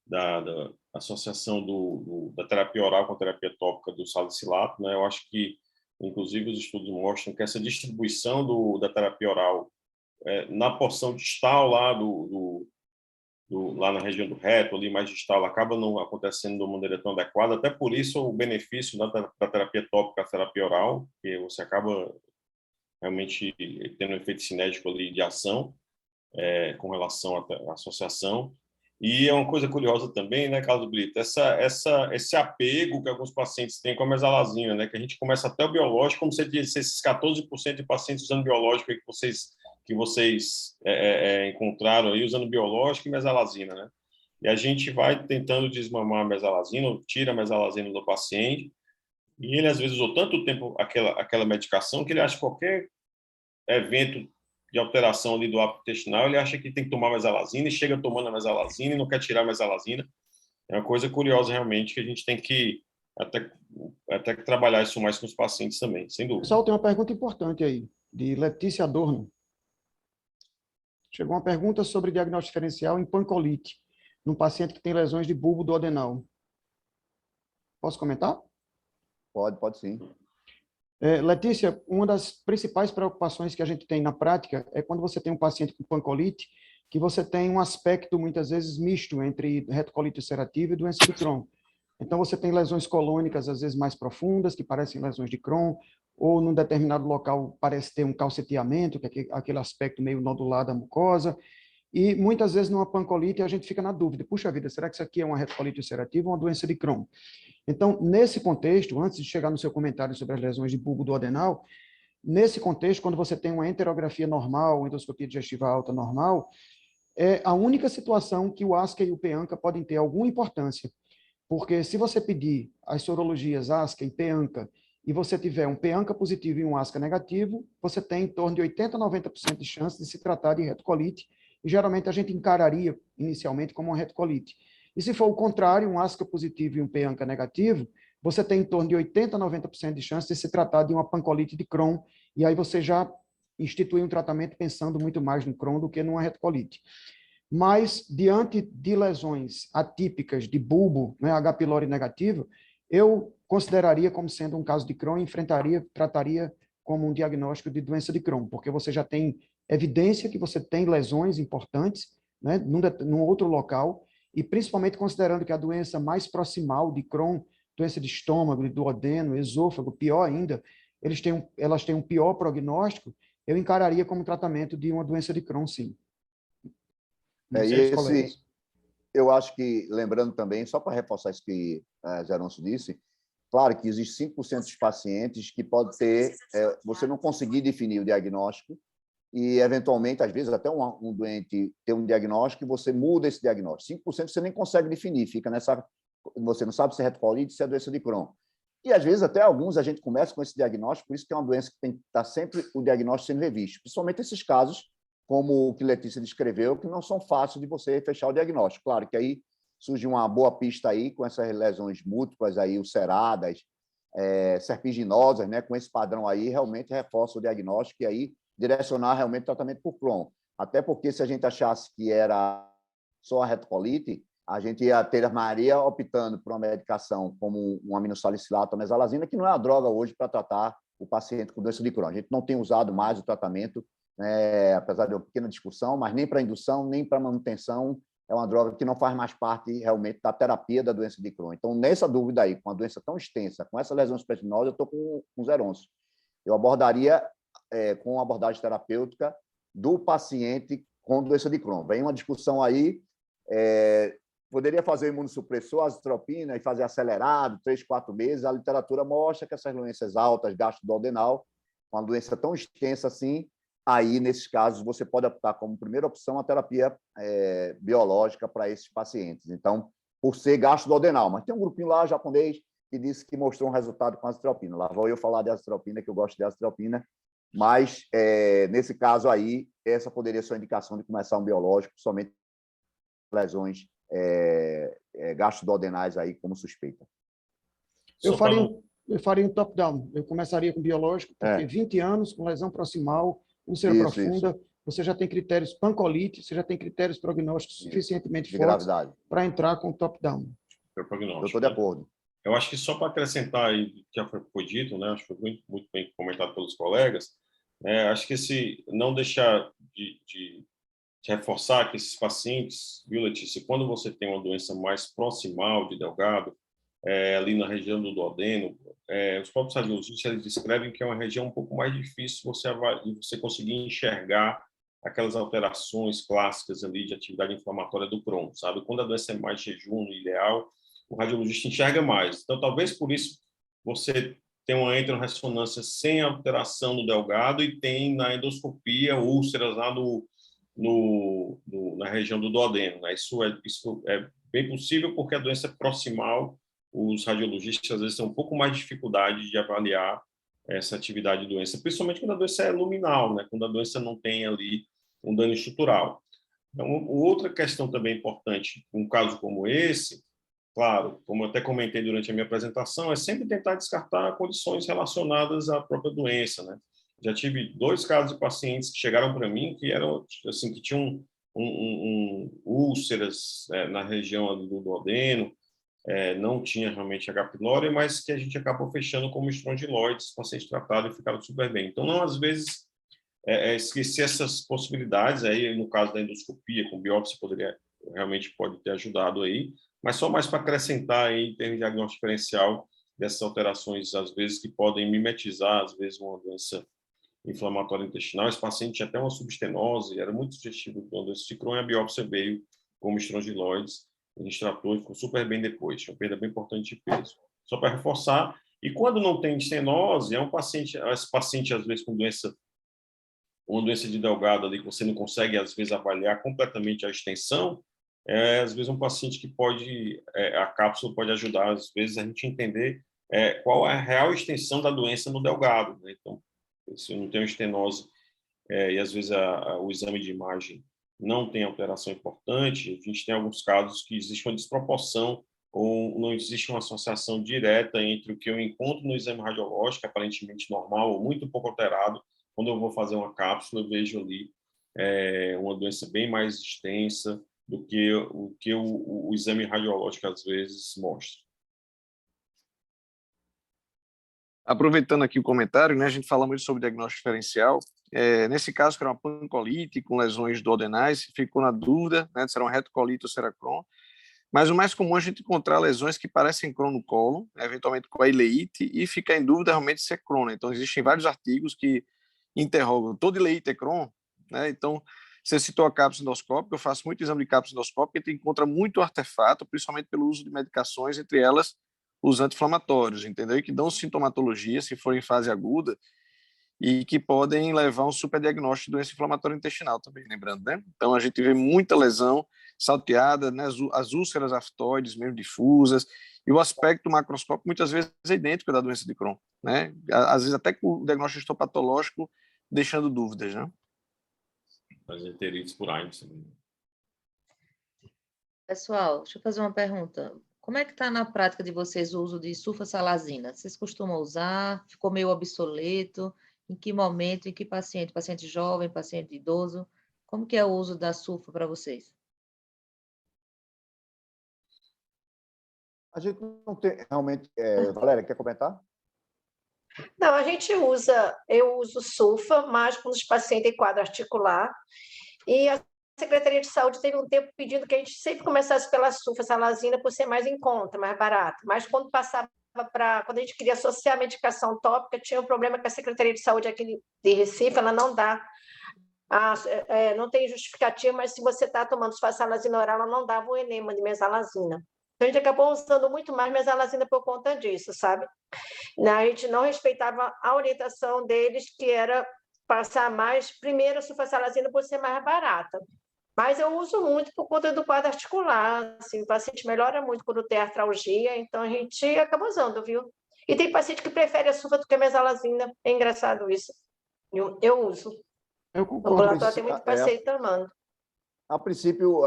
da associação da terapia oral com a terapia tópica do salicilato, né, eu acho que, inclusive, os estudos mostram que essa distribuição da terapia oral na porção distal lá lá na região do reto, ali mais distal, acaba não acontecendo de uma maneira tão adequada. Até por isso o benefício da terapia tópica, a terapia oral, que você acaba realmente tendo um efeito cinético ali de ação com relação à associação. E é uma coisa curiosa também, né, Carlos Brito, esse apego que alguns pacientes têm com a mesalazina, né, que a gente começa até o biológico, como você disse, esses 14% de pacientes usando biológico aí que vocês encontraram aí usando biológico e mesalazina, né? E a gente vai tentando desmamar a mesalazina, tira a mesalazina do paciente, e ele às vezes usou tanto tempo aquela medicação que ele acha que qualquer evento de alteração ali do hábito intestinal, ele acha que tem que tomar mesalazina e chega tomando a mesalazina e não quer tirar a mesalazina. É uma coisa curiosa, realmente, que a gente tem que até que trabalhar isso mais com os pacientes também, sem dúvida. Pessoal, tem uma pergunta importante aí, de Letícia Adorno. Chegou uma pergunta sobre diagnóstico diferencial em pancolite, num paciente que tem lesões de bulbo do adenal. Posso comentar? Pode sim. Letícia, uma das principais preocupações que a gente tem na prática é quando você tem um paciente com pancolite, que você tem um aspecto, muitas vezes, misto entre retocolite ulcerativa e doença de Crohn. Então, você tem lesões colônicas, às vezes, mais profundas, que parecem lesões de Crohn, ou num determinado local parece ter um calceteamento, que é aquele aspecto meio nodular da mucosa, e muitas vezes numa pancolite a gente fica na dúvida, puxa vida, será que isso aqui é uma retocolite ulcerativa ou uma doença de Crohn? Então, nesse contexto, antes de chegar no seu comentário sobre as lesões de bulbo do adenal, nesse contexto, quando você tem uma enterografia normal, uma endoscopia digestiva alta normal, é a única situação que o ASCA e o PEANCA podem ter alguma importância. Porque se você pedir as sorologias ASCA e PEANCA e você tiver um PEANCA positivo e um ASCA negativo, você tem em torno de 80% a 90% de chance de se tratar de retocolite, e geralmente a gente encararia inicialmente como uma retocolite. E se for o contrário, um ASCA positivo e um PEANCA negativo, você tem em torno de 80% a 90% de chance de se tratar de uma pancolite de Crohn, e aí você já institui um tratamento pensando muito mais no Crohn do que numa retocolite. Mas, diante de lesões atípicas de bulbo, né, H. pylori negativo, eu consideraria como sendo um caso de Crohn e trataria como um diagnóstico de doença de Crohn, porque você já tem evidência que você tem lesões importantes, né, num outro local, e principalmente considerando que a doença mais proximal de Crohn, doença de estômago, de duodeno, esôfago, pior ainda, elas têm um pior prognóstico, eu encararia como tratamento de uma doença de Crohn, sim. Eu acho que, lembrando também, só para reforçar isso que Geroncio disse, claro que existe 5% dos pacientes que pode ter, você não conseguir definir o diagnóstico e, eventualmente, às vezes, até um doente ter um diagnóstico e você muda esse diagnóstico. 5% você nem consegue definir, fica nessa... Você não sabe se é retocolite, se é doença de Crohn. E, às vezes, até alguns a gente começa com esse diagnóstico, por isso que é uma doença que tem que estar sempre o diagnóstico sendo revisto, principalmente esses casos, como o que Letícia descreveu, que não são fáceis de você fechar o diagnóstico. Claro que aí surge uma boa pista aí com essas lesões múltiplas aí, ulceradas, serpiginosas, né? Com esse padrão aí, realmente reforça o diagnóstico e aí direcionar realmente o tratamento por Crohn. Até porque se a gente achasse que era só a retocolite, a gente ia ter a Maria optando por uma medicação como um aminosalicilato, a mesalazina, que não é a droga hoje para tratar o paciente com doença de Crohn. A gente não tem usado mais o tratamento, apesar de uma pequena discussão, mas nem para indução, nem para manutenção, é uma droga que não faz mais parte realmente da terapia da doença de Crohn. Então, nessa dúvida aí, com uma doença tão extensa, com essa lesão espetinosa, eu estou com Geroncio. Eu abordaria com uma abordagem terapêutica do paciente com doença de Crohn. Vem uma discussão aí, poderia fazer o imunossupressor, azitropina, e fazer acelerado, 3, 4 meses. A literatura mostra que essas doenças altas, gastroduodenal, uma doença tão extensa assim, aí, nesses casos, você pode optar como primeira opção a terapia biológica para esses pacientes. Então, por ser gastroduodenal. Mas tem um grupinho lá, japonês, que disse que mostrou um resultado com azitropina. Lá vou eu falar de azitropina, que eu gosto de azitropina, mas, nesse caso aí, essa poderia ser uma indicação de começar um biológico, somente lesões gastroduodenais aí como suspeita. Eu faria um top-down. Eu começaria com biológico, porque 20 anos, com lesão proximal, úlcera profunda, você já tem critérios pancolite, você já tem critérios prognósticos suficientemente fortes para entrar com top-down. Eu estou de acordo. Eu acho que só para acrescentar aí, que já foi dito, né, acho que foi muito bem comentado pelos colegas, acho que esse não deixar de reforçar que esses pacientes, viu, Letícia, quando você tem uma doença mais proximal de Delgado, ali na região do duodeno, os próprios radiologistas eles descrevem que é uma região um pouco mais difícil você conseguir enxergar aquelas alterações clássicas ali de atividade inflamatória do Crohn, sabe? Quando a doença é mais jejum, no ideal, o radiologista enxerga mais. Então, talvez por isso você tem uma enterorressonância sem alteração no Delgado e tem na endoscopia úlceras lá na região do duodeno, né? Isso é bem possível porque a doença é proximal, os radiologistas às vezes têm um pouco mais de dificuldade de avaliar essa atividade de doença, principalmente quando a doença é luminal, né? Quando a doença não tem ali um dano estrutural. Então, outra questão também importante, um caso como esse, claro, como eu até comentei durante a minha apresentação, é sempre tentar descartar condições relacionadas à própria doença, né? Já tive 2 casos de pacientes que chegaram para mim que eram assim que tinham úlceras na região do duodeno, não tinha realmente H. pylori, mas que a gente acabou fechando como estrongiloides, pacientes tratados e ficaram super bem. Então, não, às vezes, esquecer essas possibilidades, aí no caso da endoscopia, com biópsia, realmente pode ter ajudado aí, mas só mais para acrescentar aí, em termos de diagnóstico diferencial, dessas alterações, às vezes, que podem mimetizar, às vezes, uma doença inflamatória intestinal. Esse paciente tinha até uma substenose, era muito sugestivo de uma doença de Crohn, e a biópsia veio como estrongiloides, a gente tratou e ficou super bem depois, tinha uma perda bem importante de peso. Só para reforçar, e quando não tem estenose, esse paciente, às vezes, com uma doença de Delgado ali, que você não consegue, às vezes, avaliar completamente a extensão, às vezes, um paciente que a cápsula pode ajudar, às vezes, a gente entender qual é a real extensão da doença no Delgado, né? Então, se não tem uma estenose, e às vezes o exame de imagem não tem alteração importante, a gente tem alguns casos que existe uma desproporção ou não existe uma associação direta entre o que eu encontro no exame radiológico, aparentemente normal ou muito pouco alterado. Quando eu vou fazer uma cápsula, eu vejo ali uma doença bem mais extensa do que o exame radiológico às vezes mostra. Aproveitando aqui o comentário, né, a gente fala muito sobre diagnóstico diferencial. Nesse caso, que era uma pancolite com lesões duodenais, ficou na dúvida, né, se era uma retocolite ou se era Crohn. Mas o mais comum é a gente encontrar lesões que parecem Crohn no colo, eventualmente com a ileite, e ficar em dúvida realmente se é Crohn, né? Então, existem vários artigos que interrogam, toda ileite é Crohn? Né? Então, você citou a cápsula endoscópica, eu faço muito exame de cápsula endoscópica, e encontra muito artefato, principalmente pelo uso de medicações, entre elas os anti-inflamatórios, entendeu? E que dão sintomatologia, se for em fase aguda, e que podem levar a um superdiagnóstico de doença inflamatória intestinal também, lembrando, né? Então, a gente vê muita lesão salteada, né? As úlceras aftoides mesmo difusas, e o aspecto macroscópico muitas vezes é idêntico da doença de Crohn, né? Às vezes até com o diagnóstico histopatológico deixando dúvidas, né? As enterites por Ames. Pessoal, deixa eu fazer uma pergunta. Como é que está na prática de vocês o uso de sulfasalazina? Vocês costumam usar? Ficou meio obsoleto? Em que momento? Em que paciente? Paciente jovem, paciente idoso? Como que é o uso da sulfa para vocês? A gente não tem realmente... Valéria, quer comentar? Não, eu uso sulfa, mas quando os pacientes têm quadro articular, e a Secretaria de Saúde teve um tempo pedindo que a gente sempre começasse pela sulfasalazina por ser mais em conta, mais barato, mas quando passava quando a gente queria associar a medicação tópica, tinha um problema que a Secretaria de Saúde aqui de Recife, ela não dá, não tem justificativa, mas se você está tomando sulfasalazina oral, ela não dava o enema de mesalazina. Então, a gente acabou usando muito mais mesalazina por conta disso, sabe? A gente não respeitava a orientação deles, que era passar mais, primeiro, a sulfasalazina por ser mais barata. Mas eu uso muito por conta do quadro articular, assim, o paciente melhora muito quando tem artralgia, então a gente acaba usando, viu? E tem paciente que prefere a sulfa do que a mesalazina, é engraçado isso. Eu uso. Eu No concordo. ambulatório tem muito paciente tomando. A princípio,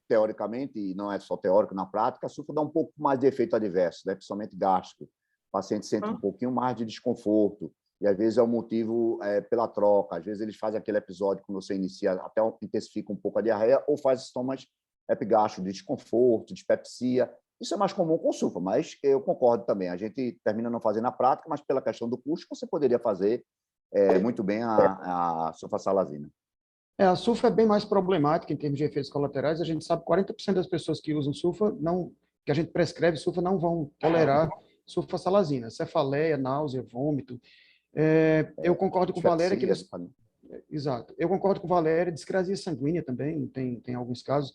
teoricamente, e não é só teórico, na prática, a sulfa dá um pouco mais de efeito adverso, né? Principalmente gástrico. O paciente sente um pouquinho mais de desconforto, e às vezes é o motivo pela troca. Às vezes eles fazem aquele episódio, quando você inicia, até intensifica um pouco a diarreia, ou faz sintomas epigástricos de desconforto, dispepsia. Isso é mais comum com sulfa, mas eu concordo também. A gente termina não fazendo na prática, mas pela questão do custo, você poderia fazer muito bem a sulfasalazina. A sulfa é bem mais problemática em termos de efeitos colaterais. A gente sabe que 40% das pessoas que usam sulfa, que a gente prescreve sulfa, não vão tolerar sulfasalazina. Cefaleia, náusea, vômito. Eu concordo com o Valéria que eles... Exato. Eu concordo com Valéria, discrasia sanguínea também, tem alguns casos.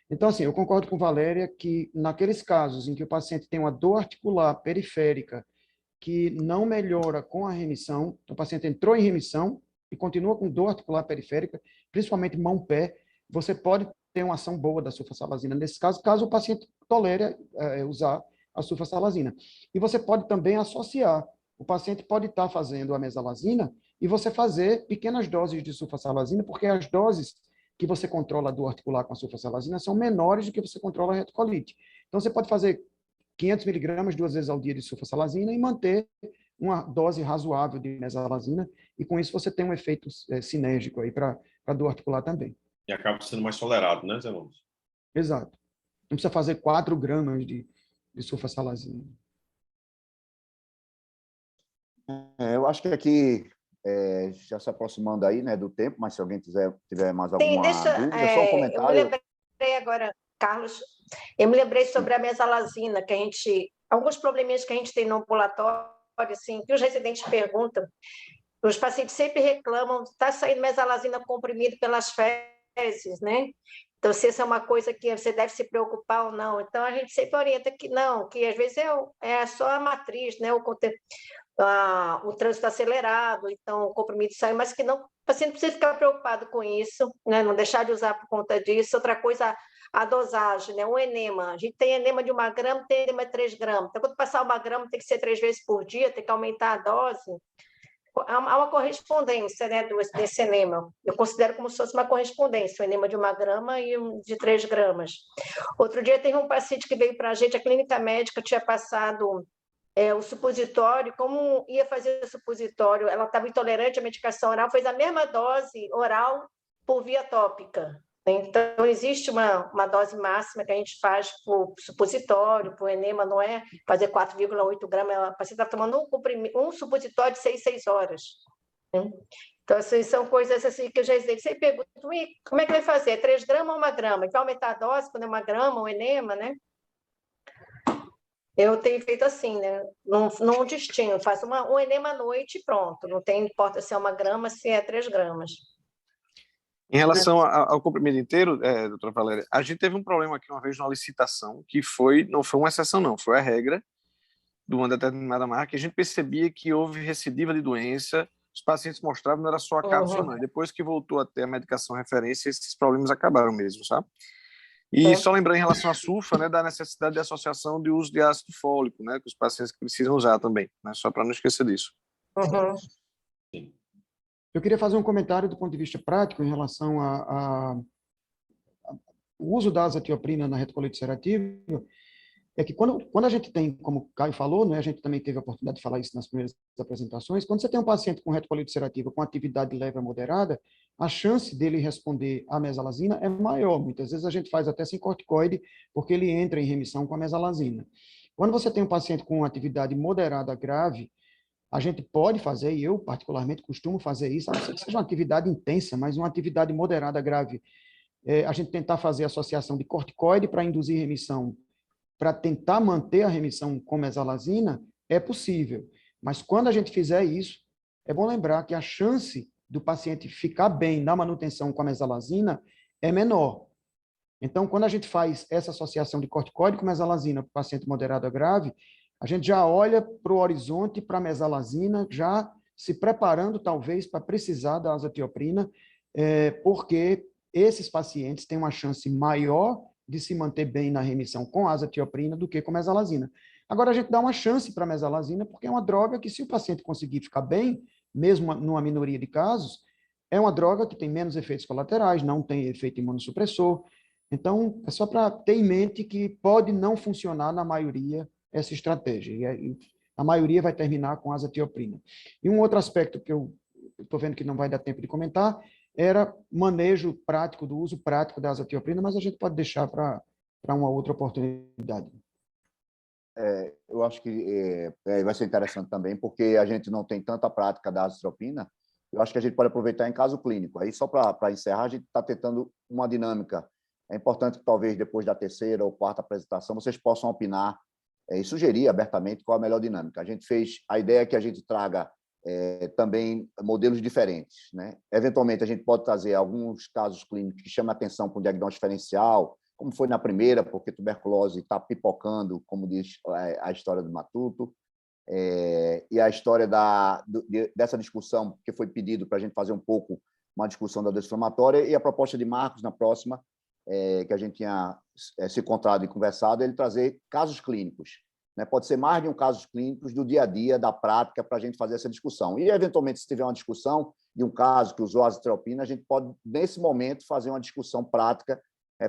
Então, assim, eu concordo com Valéria que naqueles casos em que o paciente tem uma dor articular periférica que não melhora com a remissão, então o paciente entrou em remissão e continua com dor articular periférica, principalmente mão-pé, você pode ter uma ação boa da sulfasalazina nesse caso, caso o paciente tolere usar a sulfasalazina. E você pode também associar. O paciente pode estar fazendo a mesalazina e você fazer pequenas doses de sulfasalazina, porque as doses que você controla a dor articular com a sulfasalazina são menores do que você controla a retocolite. Então, você pode fazer 500 miligramas 2 vezes ao dia de sulfasalazina e manter uma dose razoável de mesalazina, e com isso você tem um efeito sinérgico aí para a dor articular também. E acaba sendo mais tolerado, né, Zé Lourdes? Exato. Não precisa fazer 4 gramas de sulfasalazina. Eu acho que aqui, já se aproximando aí, né, do tempo, mas se alguém tiver mais alguma dúvida, só um comentário. Eu me lembrei agora, Carlos, eu me lembrei sobre a mesalazina, que alguns probleminhas que a gente tem no ambulatório, assim, que os residentes perguntam, os pacientes sempre reclamam, está saindo mesalazina comprimido pelas fezes, né? Então, se essa é uma coisa que você deve se preocupar ou não. Então, a gente sempre orienta que não, que às vezes é só a matriz, né? O trânsito acelerado, então o comprimido sai, mas que não, o paciente precisa ficar preocupado com isso, né? Não deixar de usar por conta disso. Outra coisa, a dosagem, né? O enema. A gente tem enema de 1 grama, tem enema de 3 gramas. Então, quando passar 1 grama, tem que ser 3 vezes por dia, tem que aumentar a dose. Há uma correspondência, né, desse enema. Eu considero como se fosse uma correspondência, o enema de 1 grama e um de 3 gramas. Outro dia, teve um paciente que veio para a gente, a clínica médica tinha passado o supositório, como ia fazer o supositório, ela estava intolerante à medicação oral, fez a mesma dose oral por via tópica. Então, existe uma dose máxima que a gente faz por supositório, por enema, não é fazer 4,8 gramas, a paciente está tomando um supositório de 6 horas. Né? Então, assim, são coisas assim que eu já sempre pergunto, como é que vai fazer? 3 gramas ou 1 grama? Vai aumentar a dose quando é 1 grama, o enema, né? Eu tenho feito assim, né? Não distingo, faço um enema à noite e pronto. Não tem importa se é 1 grama, se é 3 gramas. Em relação ao comprimido inteiro, doutora Valéria, a gente teve um problema aqui uma vez numa licitação, que não foi uma exceção não, foi a regra de uma determinada marca, que a gente percebia que houve recidiva de doença, os pacientes mostravam que não era só a cápsula, não. Depois que voltou a ter a medicação referência, esses problemas acabaram mesmo, sabe? E só lembrando em relação à sulfa, né, da necessidade de associação de uso de ácido fólico, né, que os pacientes precisam usar também, né, só para não esquecer disso. Sim. Eu queria fazer um comentário do ponto de vista prático em relação ao uso da azatioprina na retocolite ulcerativa. É que quando a gente tem, como o Caio falou, né, a gente também teve a oportunidade de falar isso nas primeiras apresentações, quando você tem um paciente com retocolite ulcerativa com atividade leve a moderada, a chance dele responder à mesalazina é maior. Muitas vezes a gente faz até sem corticoide, porque ele entra em remissão com a mesalazina. Quando você tem um paciente com atividade moderada grave, a gente pode fazer, e eu particularmente costumo fazer isso, a não ser que seja uma atividade intensa, mas uma atividade moderada grave, a gente tentar fazer associação de corticoide para induzir remissão, para tentar manter a remissão com mesalazina, é possível. Mas quando a gente fizer isso, é bom lembrar que a chance do paciente ficar bem na manutenção com a mesalazina é menor. Então, quando a gente faz essa associação de corticoide com mesalazina para o paciente moderado a grave, a gente já olha para o horizonte para a mesalazina, já se preparando, talvez, para precisar da azatioprina, porque esses pacientes têm uma chance maior de se manter bem na remissão com azatioprina do que com mesalazina. Agora, a gente dá uma chance para a mesalazina, porque é uma droga que, se o paciente conseguir ficar bem, mesmo numa minoria de casos, é uma droga que tem menos efeitos colaterais, não tem efeito imunossupressor. Então, é só para ter em mente que pode não funcionar na maioria essa estratégia. E a maioria vai terminar com azatioprina. E um outro aspecto que eu estou vendo que não vai dar tempo de comentar era manejo prático, do uso prático da azatioprina, mas a gente pode deixar para uma outra oportunidade. Eu acho que vai ser interessante também, porque a gente não tem tanta prática da azatioprina, eu acho que a gente pode aproveitar em caso clínico. Aí, só para encerrar, a gente está tentando uma dinâmica. É importante que, talvez, depois da terceira ou quarta apresentação, vocês possam opinar e sugerir abertamente qual a melhor dinâmica. A gente fez a ideia que a gente traga também modelos diferentes, né? Eventualmente, a gente pode trazer alguns casos clínicos que chamam a atenção para o diagnóstico diferencial, como foi na primeira, porque tuberculose está pipocando, como diz a história do Matuto, e a história dessa discussão, que foi pedido para a gente fazer um pouco uma discussão da doença inflamatória, e a proposta de Marcos, na próxima, que a gente tinha se encontrado e conversado, ele trazer casos clínicos. Né? Pode ser mais de um casos clínicos do dia a dia, da prática, para a gente fazer essa discussão. E, eventualmente, se tiver uma discussão de um caso que usou azitromicina, a gente pode, nesse momento, fazer uma discussão prática,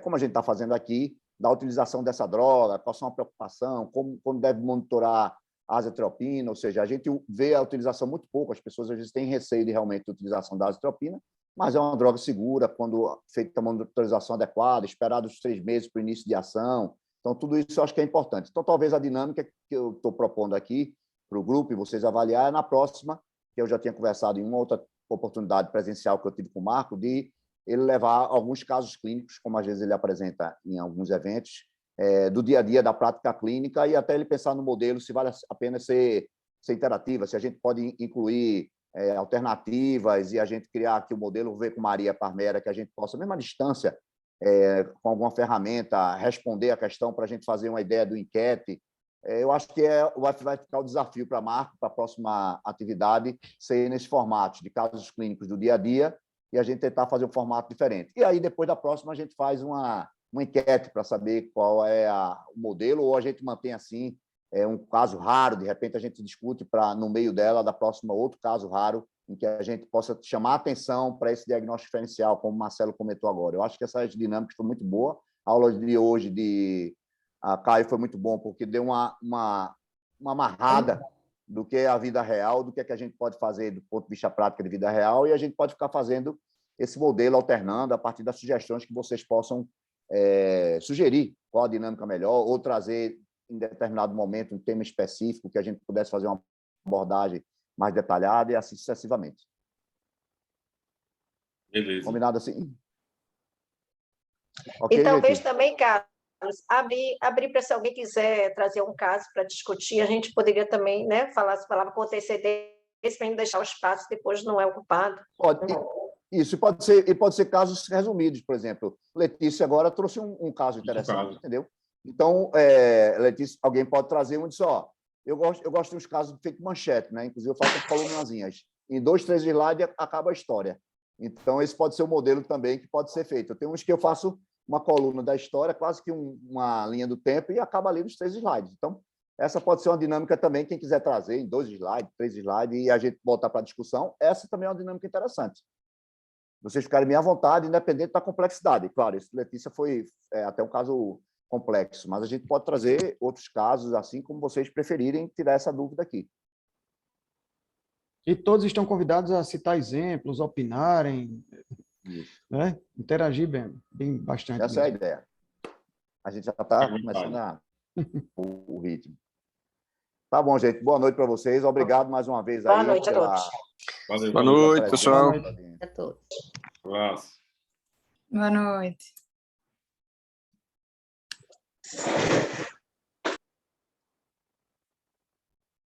como a gente está fazendo aqui, da utilização dessa droga, qual são a preocupação, como deve monitorar a azitropina, ou seja, a gente vê a utilização muito pouco, as pessoas às vezes têm receio de realmente a utilização da azitropina, mas é uma droga segura, quando feita a monitorização adequada, esperados os 3 meses para o início de ação. Então, tudo isso eu acho que é importante. Então, talvez a dinâmica que eu estou propondo aqui para o grupo e vocês avaliar é na próxima, que eu já tinha conversado em uma outra oportunidade presencial que eu tive com o Marco, de ele levar alguns casos clínicos, como às vezes ele apresenta em alguns eventos, do dia a dia da prática clínica, e até ele pensar no modelo se vale a pena ser interativa, se a gente pode incluir alternativas e a gente criar aqui o modelo, ver com Maria Parmera, que a gente possa, mesmo à distância, com alguma ferramenta, responder a questão para a gente fazer uma ideia do enquete. Eu acho que vai ficar o desafio para a Marco, para a próxima atividade, ser nesse formato de casos clínicos do dia a dia, e a gente tentar fazer um formato diferente. E aí, depois da próxima, a gente faz uma enquete para saber qual é o modelo, ou a gente mantém assim, um caso raro, de repente a gente discute para, no meio dela, da próxima, outro caso raro, em que a gente possa chamar a atenção para esse diagnóstico diferencial, como o Marcelo comentou agora. Eu acho que essa dinâmica foi muito boa. A aula de hoje a Caio foi muito bom, porque deu uma amarrada do que é a vida real, do que é que a gente pode fazer do ponto de vista prático de vida real, e a gente pode ficar fazendo esse modelo alternando a partir das sugestões que vocês possam sugerir qual a dinâmica melhor, ou trazer em determinado momento um tema específico que a gente pudesse fazer uma abordagem mais detalhada e assim sucessivamente. Beleza. Combinado assim? Okay, e talvez também, Carlos, abrir para se alguém quiser trazer um caso para discutir, a gente poderia também, né, falar com antecedência para não deixar o espaço depois não é ocupado. Pode. Isso, e pode ser casos resumidos, por exemplo. Letícia agora trouxe um caso interessante, entendeu? Então, Letícia, alguém pode trazer e dizer, eu gosto dos casos feitos manchete, né? Inclusive, eu faço colunazinhas. Em 2, 3 slides, acaba a história. Então, esse pode ser um modelo também que pode ser feito. Eu tenho uns que eu faço uma coluna da história, quase que uma linha do tempo, e acaba ali nos 3 slides. Então, essa pode ser uma dinâmica também, quem quiser trazer em 2 slides, 3 slides, e a gente botar para discussão, essa também é uma dinâmica interessante. Vocês ficarem bem à vontade, independente da complexidade. Claro, esse Letícia foi até um caso complexo, mas a gente pode trazer outros casos, assim como vocês preferirem tirar essa dúvida aqui. E todos estão convidados a citar exemplos, opinarem, né? Interagir bem bastante. Essa mesmo. É a ideia. A gente já está começando o ritmo. Tá bom, gente. Boa noite para vocês. Obrigado mais uma vez. Boa noite a todos. Boa noite, pessoal. Boa noite a todos. Boa noite. Boa noite.